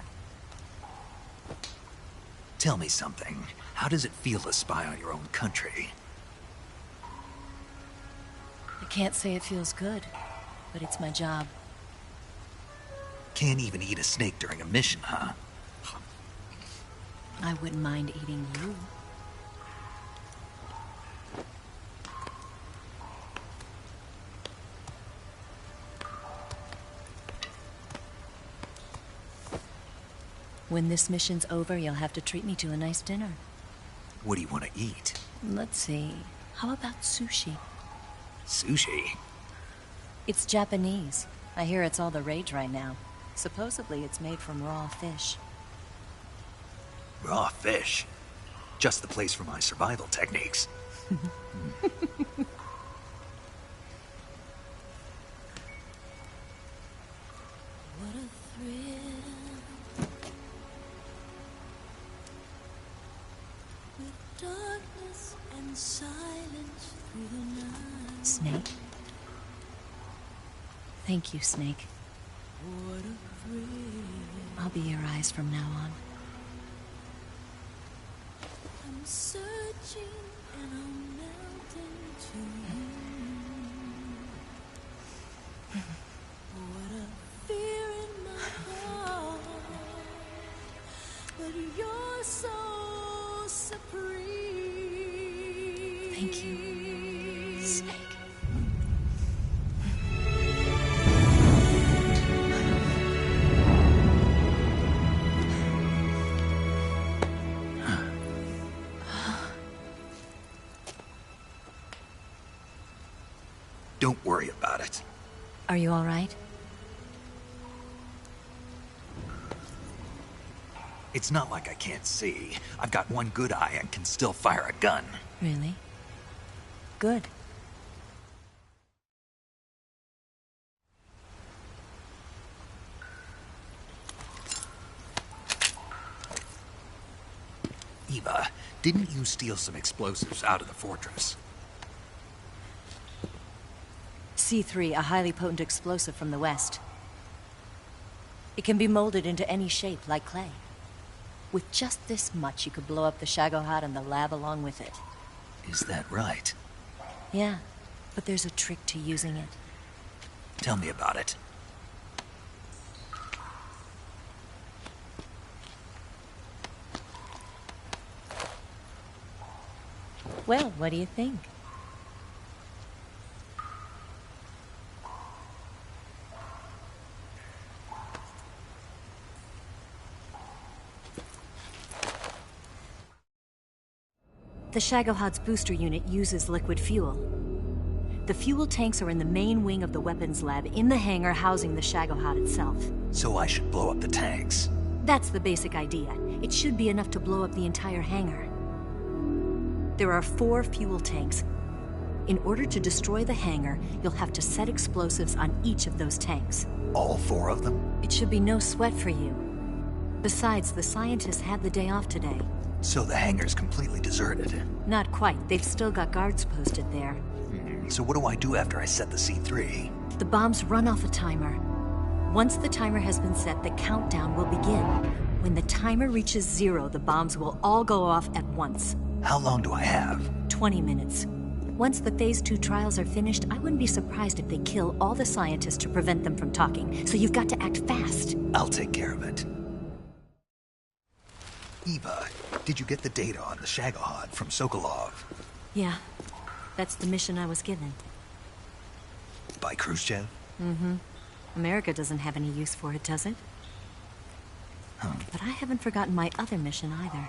Tell me something. How does it feel to spy on your own country? I can't say it feels good, but it's my job. Can't even eat a snake during a mission, huh? I wouldn't mind eating you. When this mission's over, you'll have to treat me to a nice dinner. What do you want to eat? Let's see. How about sushi? Sushi? It's Japanese. I hear it's all the rage right now. Supposedly it's made from raw fish. Raw fish? Just the place for my survival techniques. Snake? Thank you, Snake. I'll be your eyes from now on. I'm searching and I'm melting to you. What a fear in my heart, but you're so supreme. Thank you, Snake. Don't worry about it. Are you all right? It's not like I can't see. I've got one good eye and can still fire a gun. Really? Good. Eva, didn't you steal some explosives out of the fortress? C3, a highly potent explosive from the west. It can be molded into any shape, like clay. With just this much, you could blow up the Shagohod and the lab along with it. Is that right? Yeah, but there's a trick to using it. Tell me about it. Well, what do you think? The Shagohod's booster unit uses liquid fuel. The fuel tanks are in the main wing of the weapons lab in the hangar housing the Shagohod itself. So I should blow up the tanks. That's the basic idea. It should be enough to blow up the entire hangar. There are 4 fuel tanks. In order to destroy the hangar, you'll have to set explosives on each of those tanks. All 4 of them? It should be no sweat for you. Besides, the scientists had the day off today. So the hangar's completely deserted. Not quite. They've still got guards posted there. So what do I do after I set the C3? The bombs run off a timer. Once the timer has been set, the countdown will begin. When the timer reaches 0, the bombs will all go off at once. How long do I have? 20 minutes. Once the Phase 2 trials are finished, I wouldn't be surprised if they kill all the scientists to prevent them from talking. So you've got to act fast. I'll take care of it. Eva, did you get the data on the Shagohod from Sokolov? Yeah, that's the mission I was given. By Khrushchev? Mm-hmm. America doesn't have any use for it, does it? But I haven't forgotten my other mission either.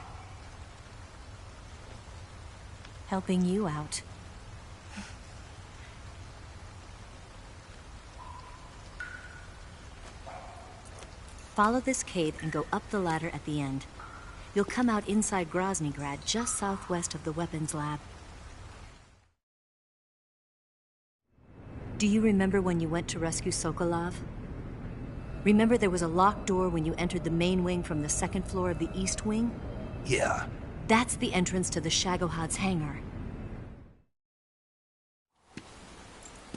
Helping you out. Follow this cave and go up the ladder at the end. You'll come out inside Groznygrad, just southwest of the weapons lab. Do you remember when you went to rescue Sokolov? Remember there was a locked door when you entered the main wing from the 2nd floor of the east wing? Yeah. That's the entrance to the Shagohod's hangar.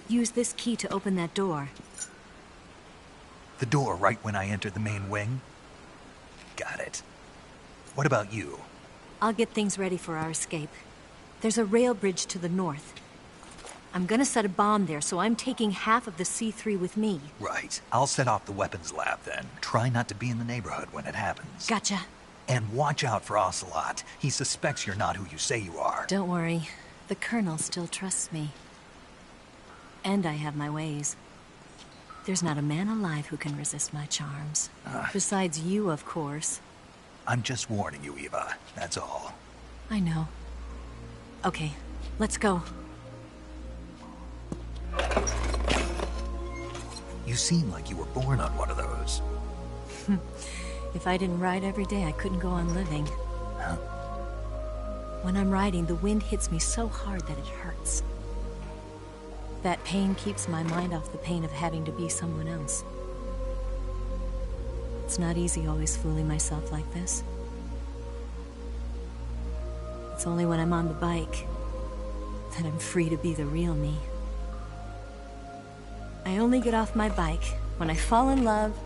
Use this key to open that door. The door right when I entered the main wing? Got it. What about you? I'll get things ready for our escape. There's a rail bridge to the north. I'm gonna set a bomb there, so I'm taking half of the C3 with me. Right. I'll set off the weapons lab then. Try not to be in the neighborhood when it happens. Gotcha. And watch out for Ocelot. He suspects you're not who you say you are. Don't worry. The Colonel still trusts me. And I have my ways. There's not a man alive who can resist my charms. Besides you, of course. I'm just warning you, Eva. That's all. I know. Okay, let's go. You seem like you were born on one of those. If I didn't ride every day, I couldn't go on living. When I'm riding, the wind hits me so hard that it hurts. That pain keeps my mind off the pain of having to be someone else. It's not easy always fooling myself like this. It's only when I'm on the bike, that I'm free to be the real me. I only get off my bike when I fall in love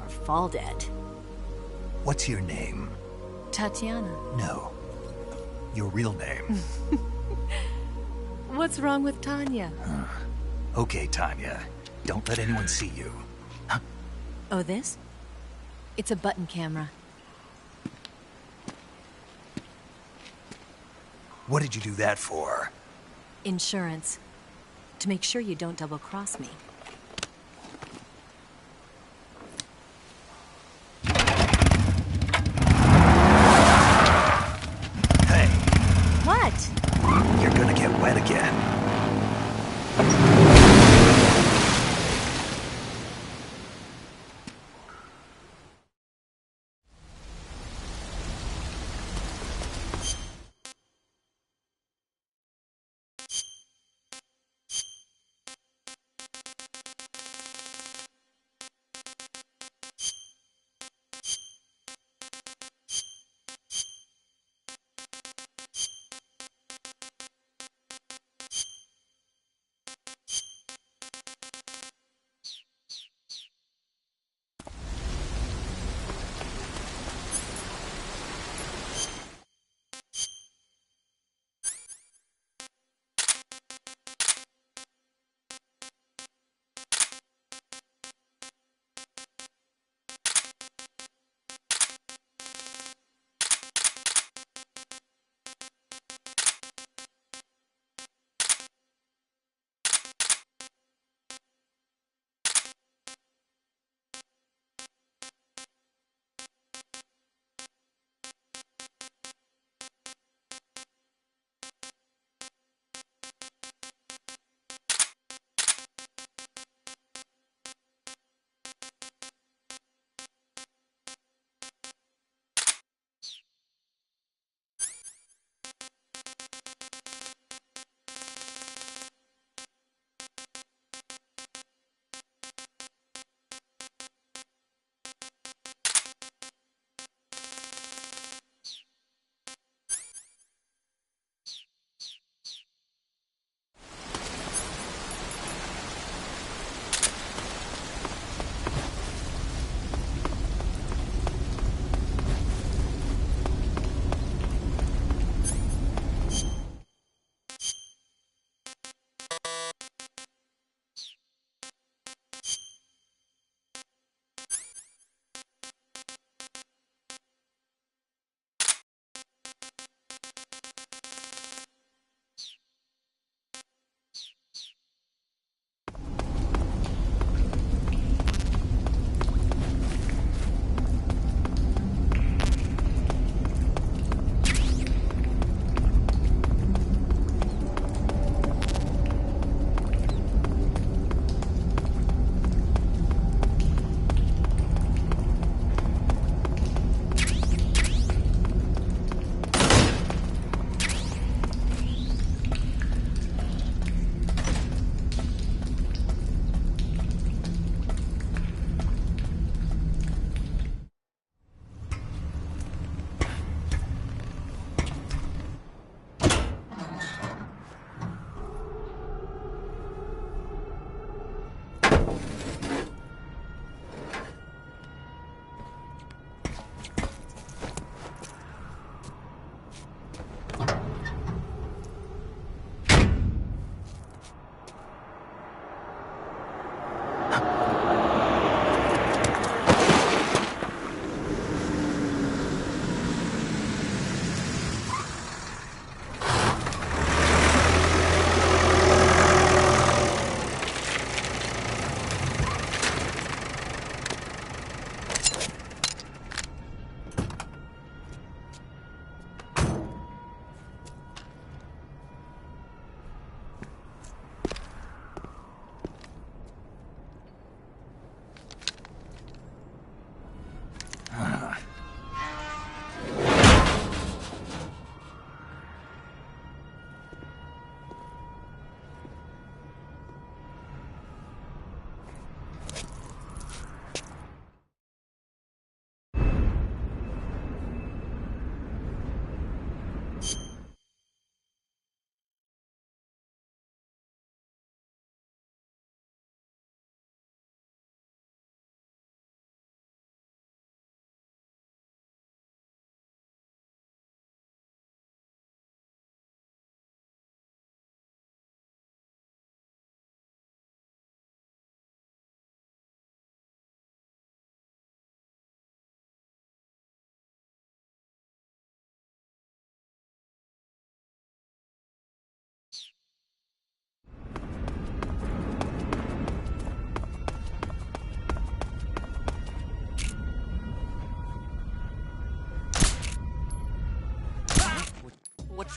or fall dead. What's your name? Tatiana. No. Your real name. What's wrong with Tanya? Okay, Tanya. Don't let anyone see you. Oh, this? It's a button camera. What did you do that for? Insurance. To make sure you don't double-cross me. Hey. What? You're gonna get wet again.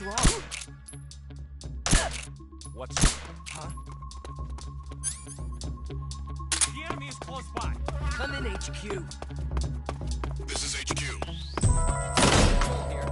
wrong? What's... Huh? The enemy is close by. Come in, HQ. This is HQ. Here.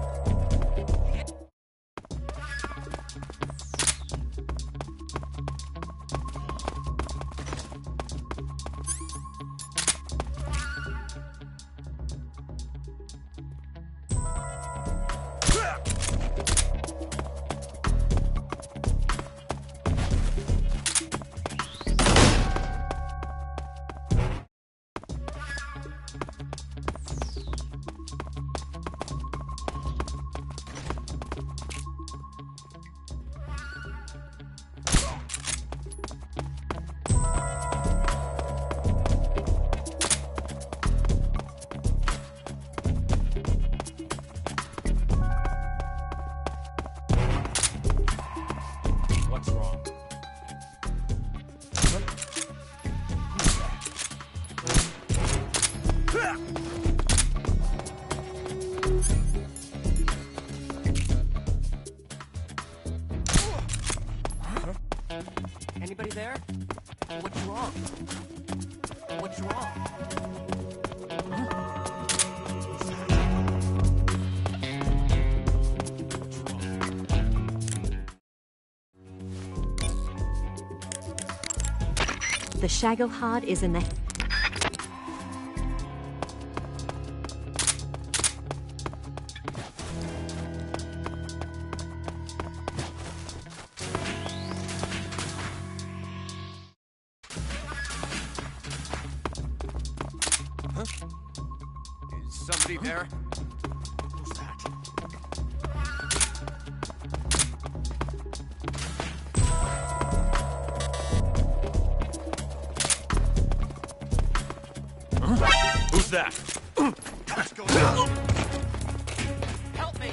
What's wrong? Anybody there? What's wrong? What's wrong? The Shagohod is in the... Is somebody there? Who's that? Who's that? What's going on? Help me!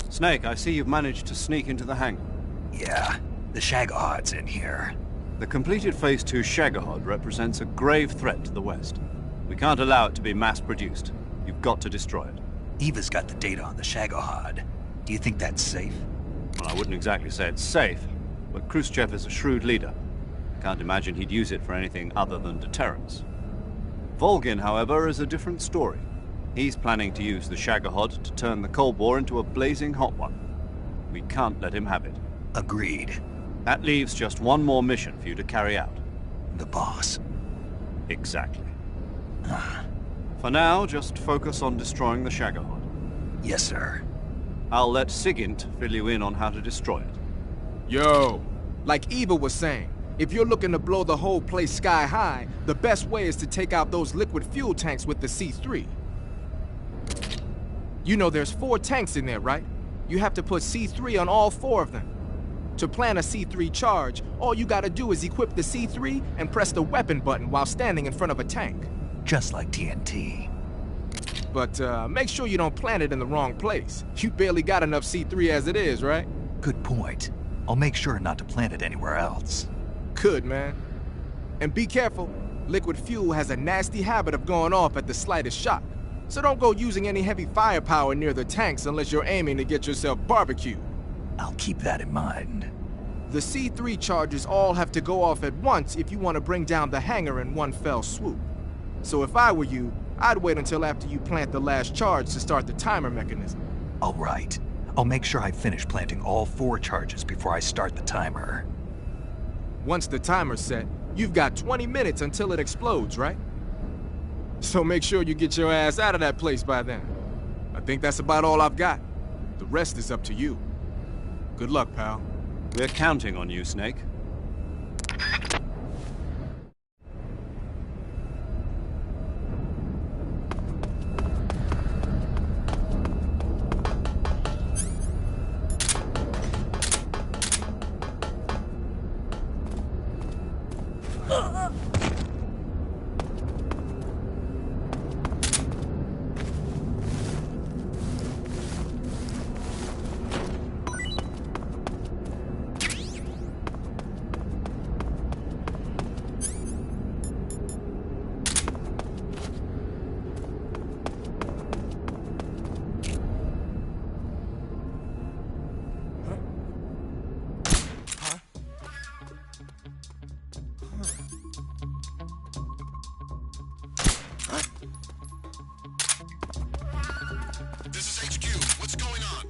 Snake, I see you've managed to sneak into the hangar. Yeah, the Shagohod's in here. The completed Phase 2 Shagohod represents a grave threat to the West. We can't allow it to be mass-produced. You've got to destroy it. Eva's got the data on the Shagohod. Do you think that's safe? Well, I wouldn't exactly say it's safe, but Khrushchev is a shrewd leader. Can't imagine he'd use it for anything other than deterrence. Volgin, however, is a different story. He's planning to use the Shagohod to turn the Cold War into a blazing hot one. We can't let him have it. Agreed. That leaves just one more mission for you to carry out. The boss. Exactly. For now, just focus on destroying the Shagohod. Yes, sir. I'll let Sigint fill you in on how to destroy it. Yo, like Eva was saying, if you're looking to blow the whole place sky high, the best way is to take out those liquid fuel tanks with the C3. You know there's 4 tanks in there, right? You have to put C3 on all 4 of them. To plan a C3 charge, all you gotta do is equip the C3 and press the weapon button while standing in front of a tank. Just like TNT. But make sure you don't plant it in the wrong place. You barely got enough C3 as it is, right? Good point. I'll make sure not to plant it anywhere else. Good, man. And be careful. Liquid fuel has a nasty habit of going off at the slightest shock. So don't go using any heavy firepower near the tanks unless you're aiming to get yourself barbecued. I'll keep that in mind. The C3 charges all have to go off at once if you want to bring down the hangar in one fell swoop. So if I were you, I'd wait until after you plant the last charge to start the timer mechanism. All right. I'll make sure I finish planting all 4 charges before I start the timer. Once the timer's set, you've got 20 minutes until it explodes, right? So make sure you get your ass out of that place by then. I think that's about all I've got. The rest is up to you. Good luck, pal. We're counting on you, Snake. This is HQ. What's going on?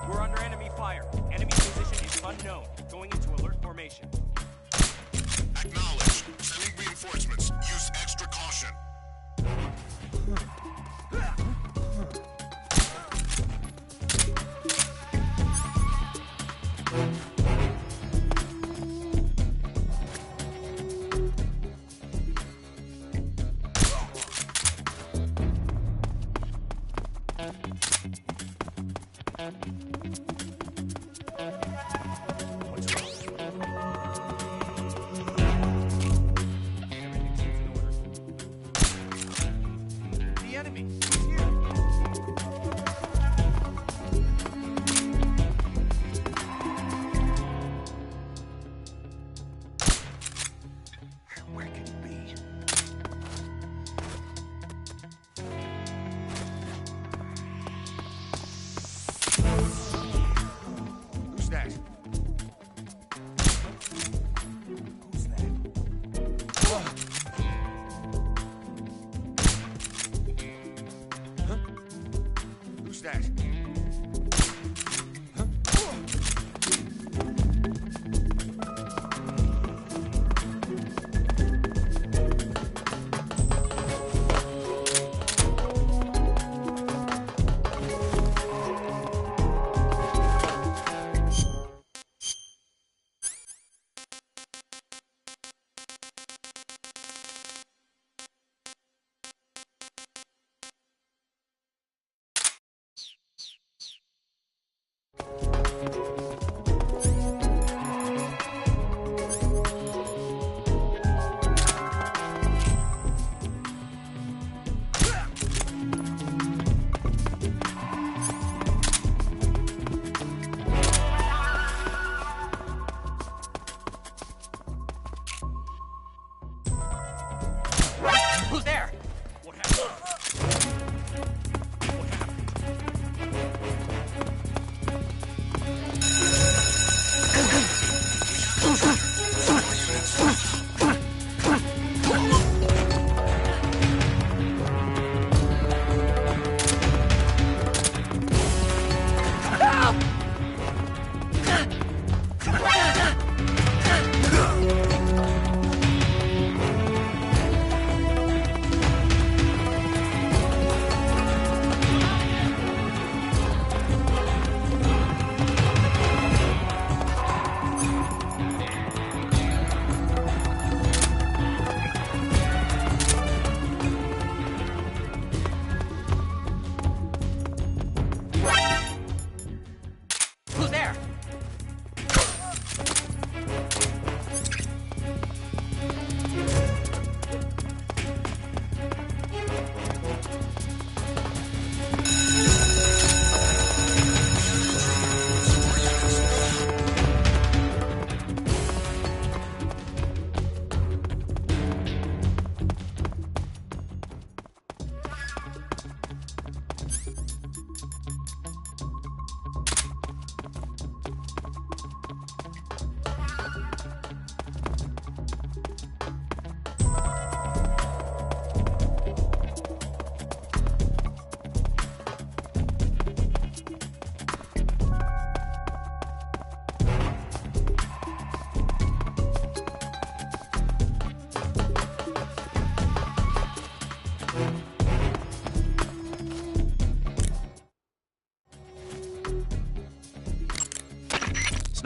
We're under enemy fire. Enemy position is unknown. Going into alert formation. Acknowledged. Sending reinforcements. Use extra caution. The enemy. He's here. Where can he be? Who's that? Who's that? Huh? Who's that?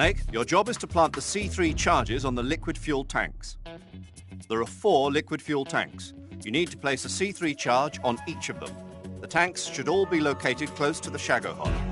Snake, your job is to plant the C3 charges on the liquid fuel tanks. There are 4 liquid fuel tanks. You need to place a C3 charge on each of them. The tanks should all be located close to the Shagohod.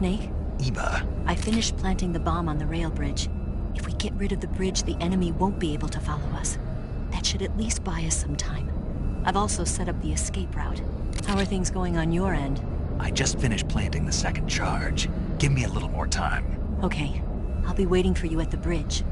Snake? Eva. I finished planting the bomb on the rail bridge. If we get rid of the bridge, the enemy won't be able to follow us. That should at least buy us some time. I've also set up the escape route. How are things going on your end? I just finished planting the second charge. Give me a little more time. Okay. I'll be waiting for you at the bridge.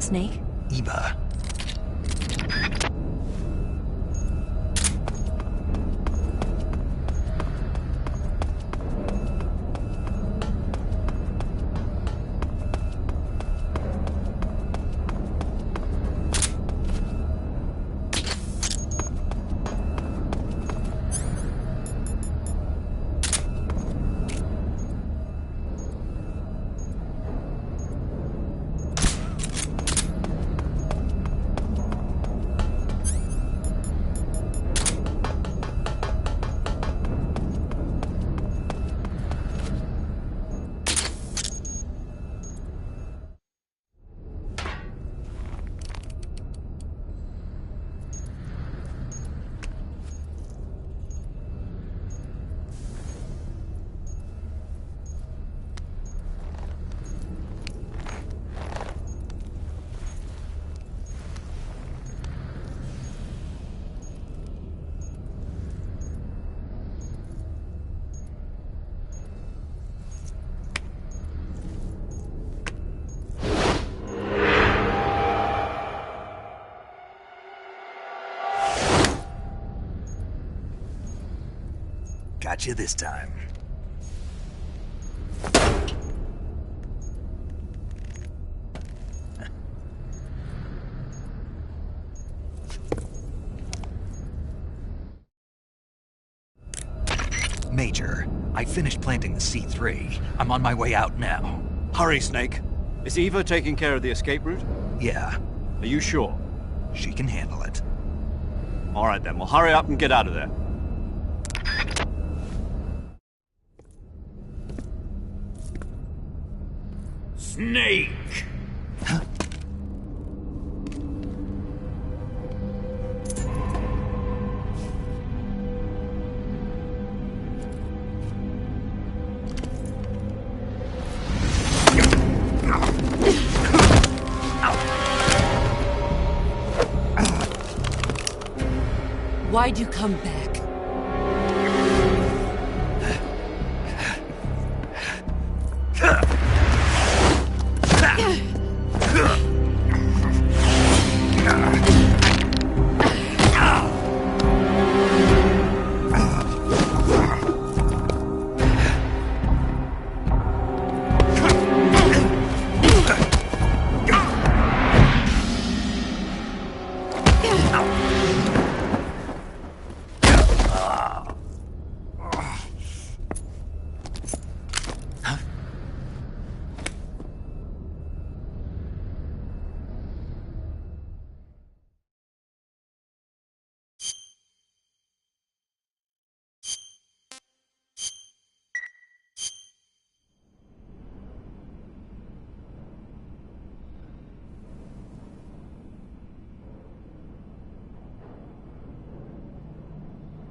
Snake? Eva. Got you this time. Major, I finished planting the C3. I'm on my way out now. Hurry, Snake. Is Eva taking care of the escape route? Yeah. Are you sure? She can handle it. All right then, well hurry up and get out of there. Snake! Huh? Why'd you come back?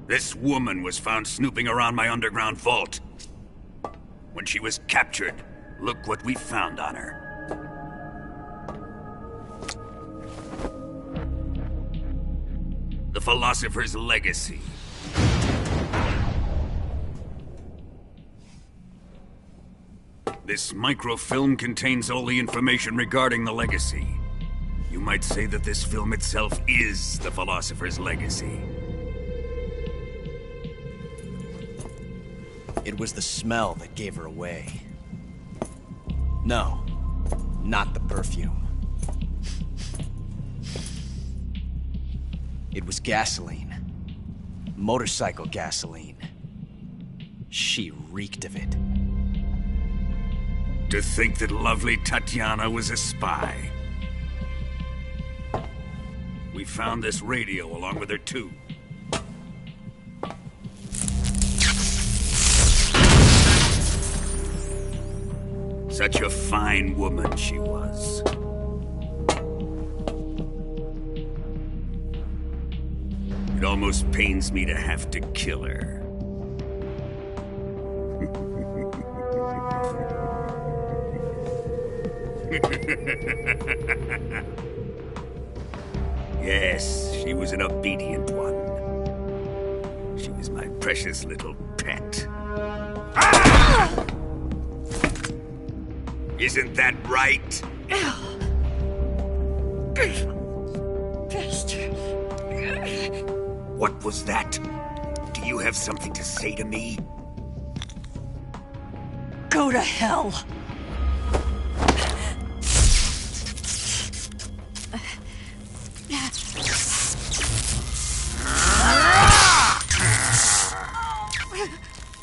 This woman was found snooping around my underground vault. When she was captured, look what we found on her. The Philosopher's Legacy. This microfilm contains all the information regarding the Legacy. You might say that this film itself is the Philosopher's Legacy. It was the smell that gave her away. No, not the perfume. It was gasoline. Motorcycle gasoline. She reeked of it. To think that lovely Tatiana was a spy. We found this radio along with her too. Such a fine woman she was. It almost pains me to have to kill her. Yes, she was an obedient one. She was my precious little pet. Ah! Isn't that right? What was that? Do you have something to say to me? Go to hell!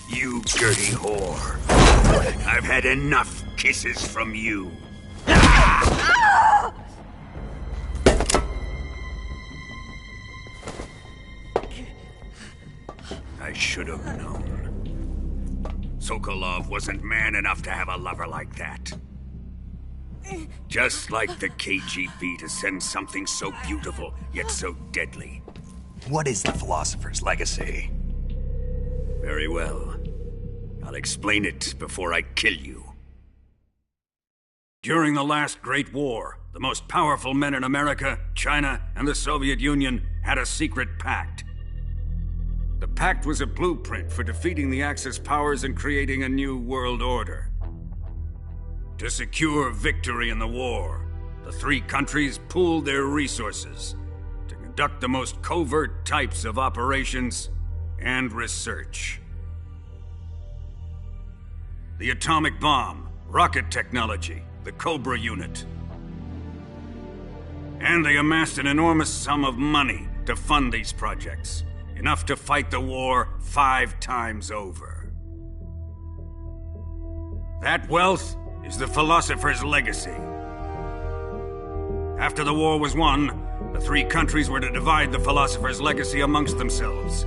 You dirty whore. I've had enough kisses from you. I should have known. Sokolov wasn't man enough to have a lover like that. Just like the KGB to send something so beautiful, yet so deadly. What is the Philosopher's Legacy? Very well. I'll explain it before I kill you. During the last Great War, the most powerful men in America, China, and the Soviet Union had a secret pact. The pact was a blueprint for defeating the Axis powers and creating a new world order. To secure victory in the war, the three countries pooled their resources to conduct the most covert types of operations and research. The atomic bomb, rocket technology, the Cobra unit. And they amassed an enormous sum of money to fund these projects, enough to fight the war 5 times over. That wealth is the Philosopher's Legacy. After the war was won, the three countries were to divide the Philosopher's Legacy amongst themselves.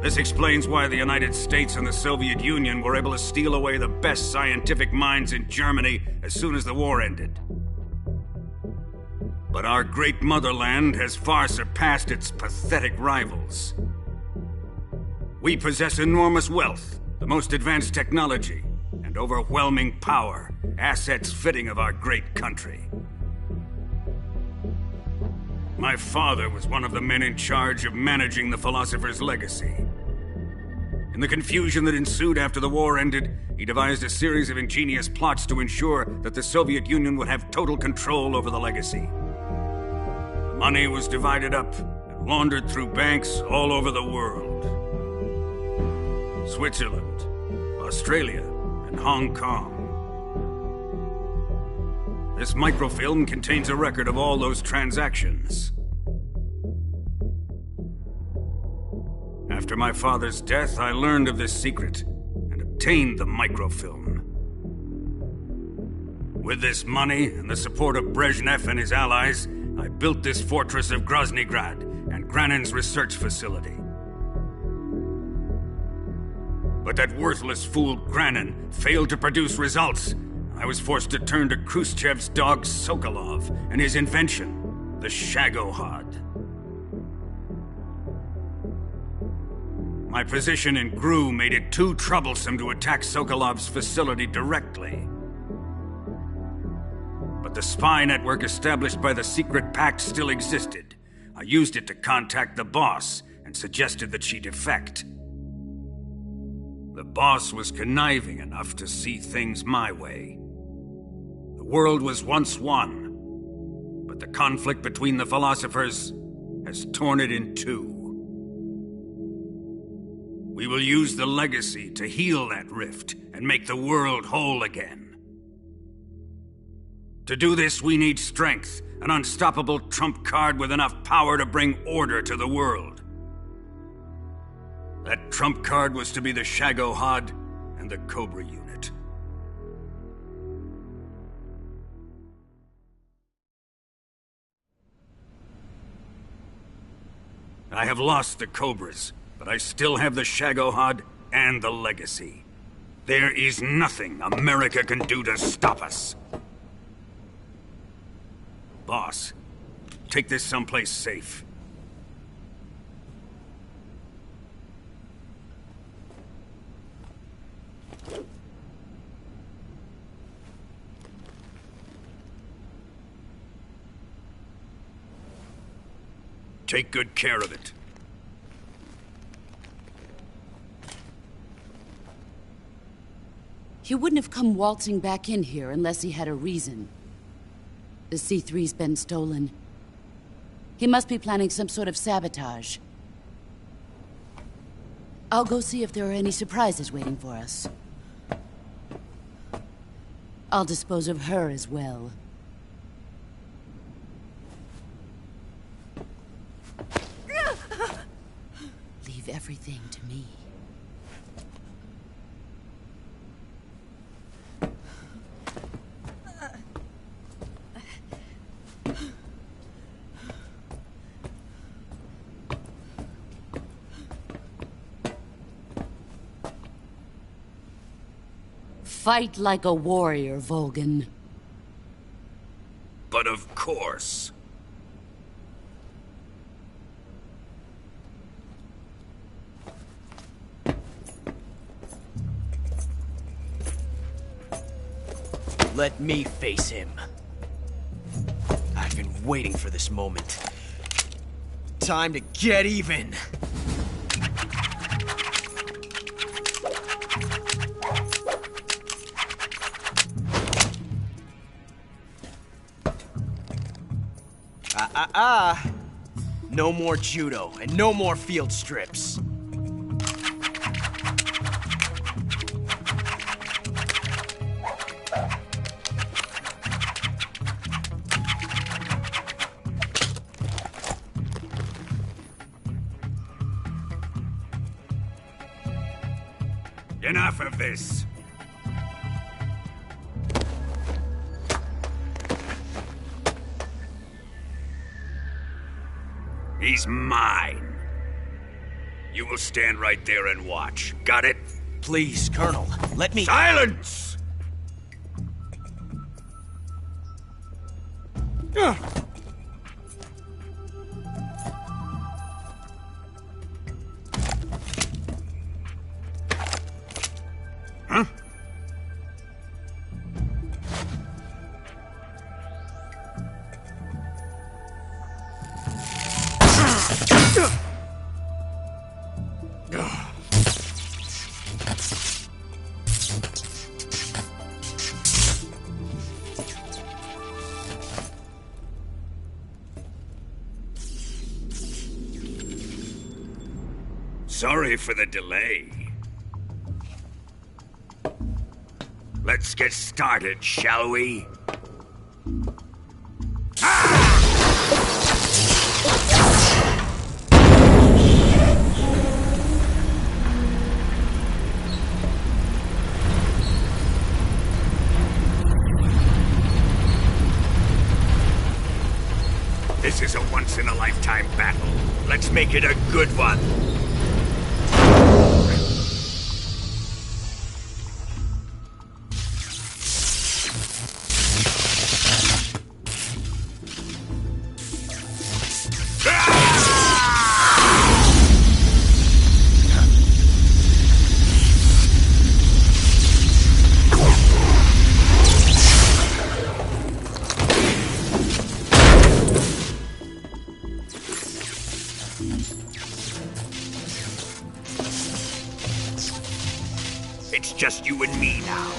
This explains why the United States and the Soviet Union were able to steal away the best scientific minds in Germany as soon as the war ended. But our great motherland has far surpassed its pathetic rivals. We possess enormous wealth, the most advanced technology, and overwhelming power, assets fitting of our great country. My father was one of the men in charge of managing the Philosopher's Legacy. In the confusion that ensued after the war ended, he devised a series of ingenious plots to ensure that the Soviet Union would have total control over the legacy. The money was divided up and laundered through banks all over the world. Switzerland, Australia, and Hong Kong. This microfilm contains a record of all those transactions. After my father's death, I learned of this secret and obtained the microfilm. With this money and the support of Brezhnev and his allies, I built this fortress of Groznygrad and Granin's research facility. But that worthless fool Granin failed to produce results. I was forced to turn to Khrushchev's dog Sokolov and his invention, the Shagohod. My position in GRU made it too troublesome to attack Sokolov's facility directly. But the spy network established by the secret pact still existed. I used it to contact the boss and suggested that she defect. The boss was conniving enough to see things my way. The world was once one, but the conflict between the philosophers has torn it in two. We will use the legacy to heal that rift and make the world whole again. To do this, we need strength, an unstoppable trump card with enough power to bring order to the world. That trump card was to be the Shagohod and the Cobra unit. I have lost the Cobras, but I still have the Shagohod and the legacy. There is nothing America can do to stop us. Boss, take this someplace safe. Take good care of it. He wouldn't have come waltzing back in here unless he had a reason. The C3's been stolen. He must be planning some sort of sabotage. I'll go see if there are any surprises waiting for us. I'll dispose of her as well. Leave everything to me. Fight like a warrior, Volgin. But of course. Let me face him. I've been waiting for this moment. Time to get even! No more judo, and no more field strips. Enough of this. He's mine. You will stand right there and watch. Got it? Please, Colonel, let me— Silence! Huh? Sorry for the delay. Let's get started, shall we? This is a once-in-a-lifetime battle. Let's make it a good one. It's just you and me now.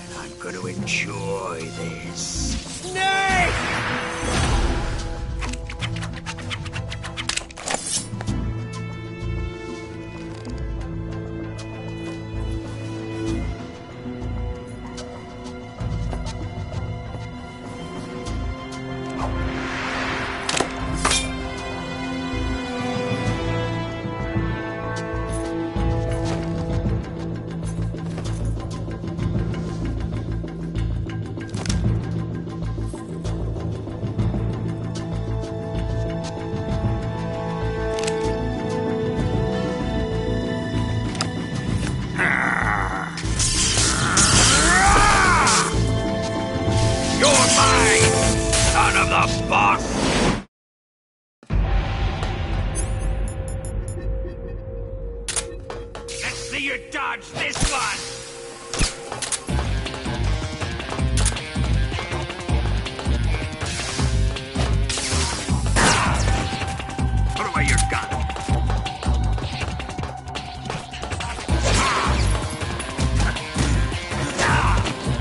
And I'm gonna enjoy this. Snake! You dodge this one! Put away your gun.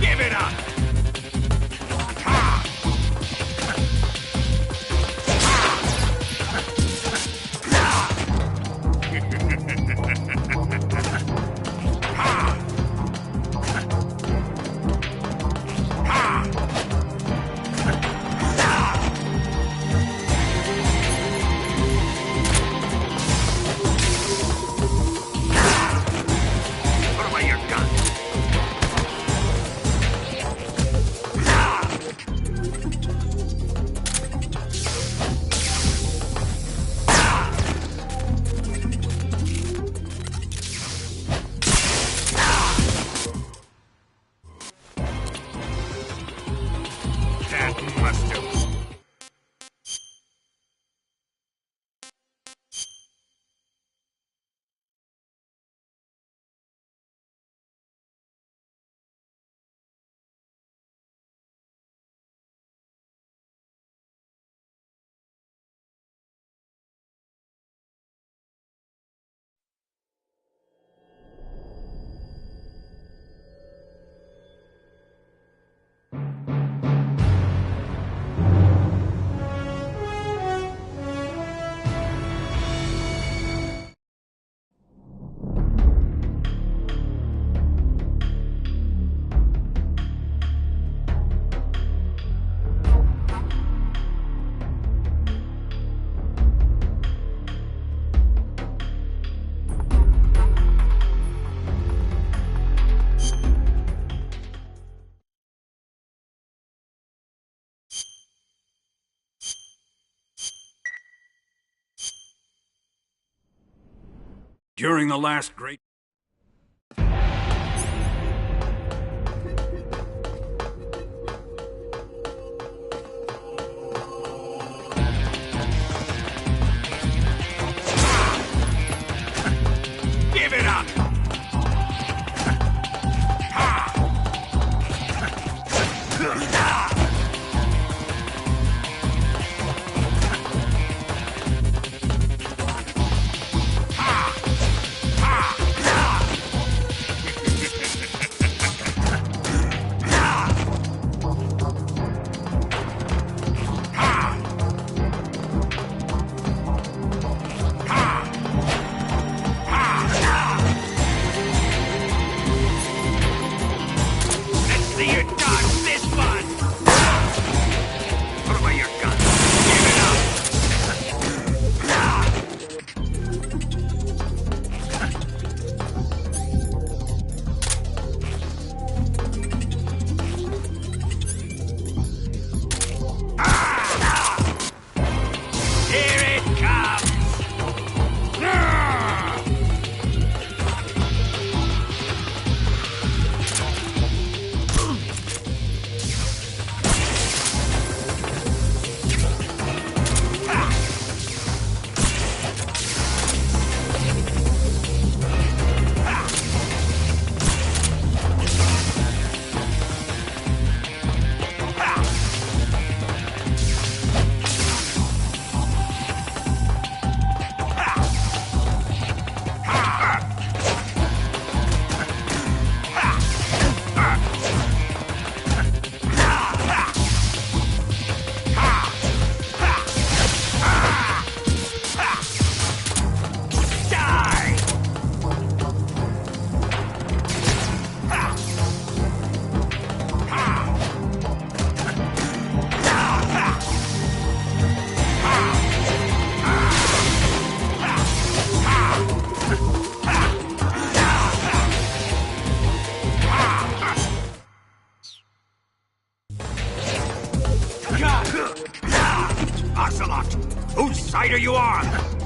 Give it up! During the last great... Give it up! Ocelot, whose side are you on?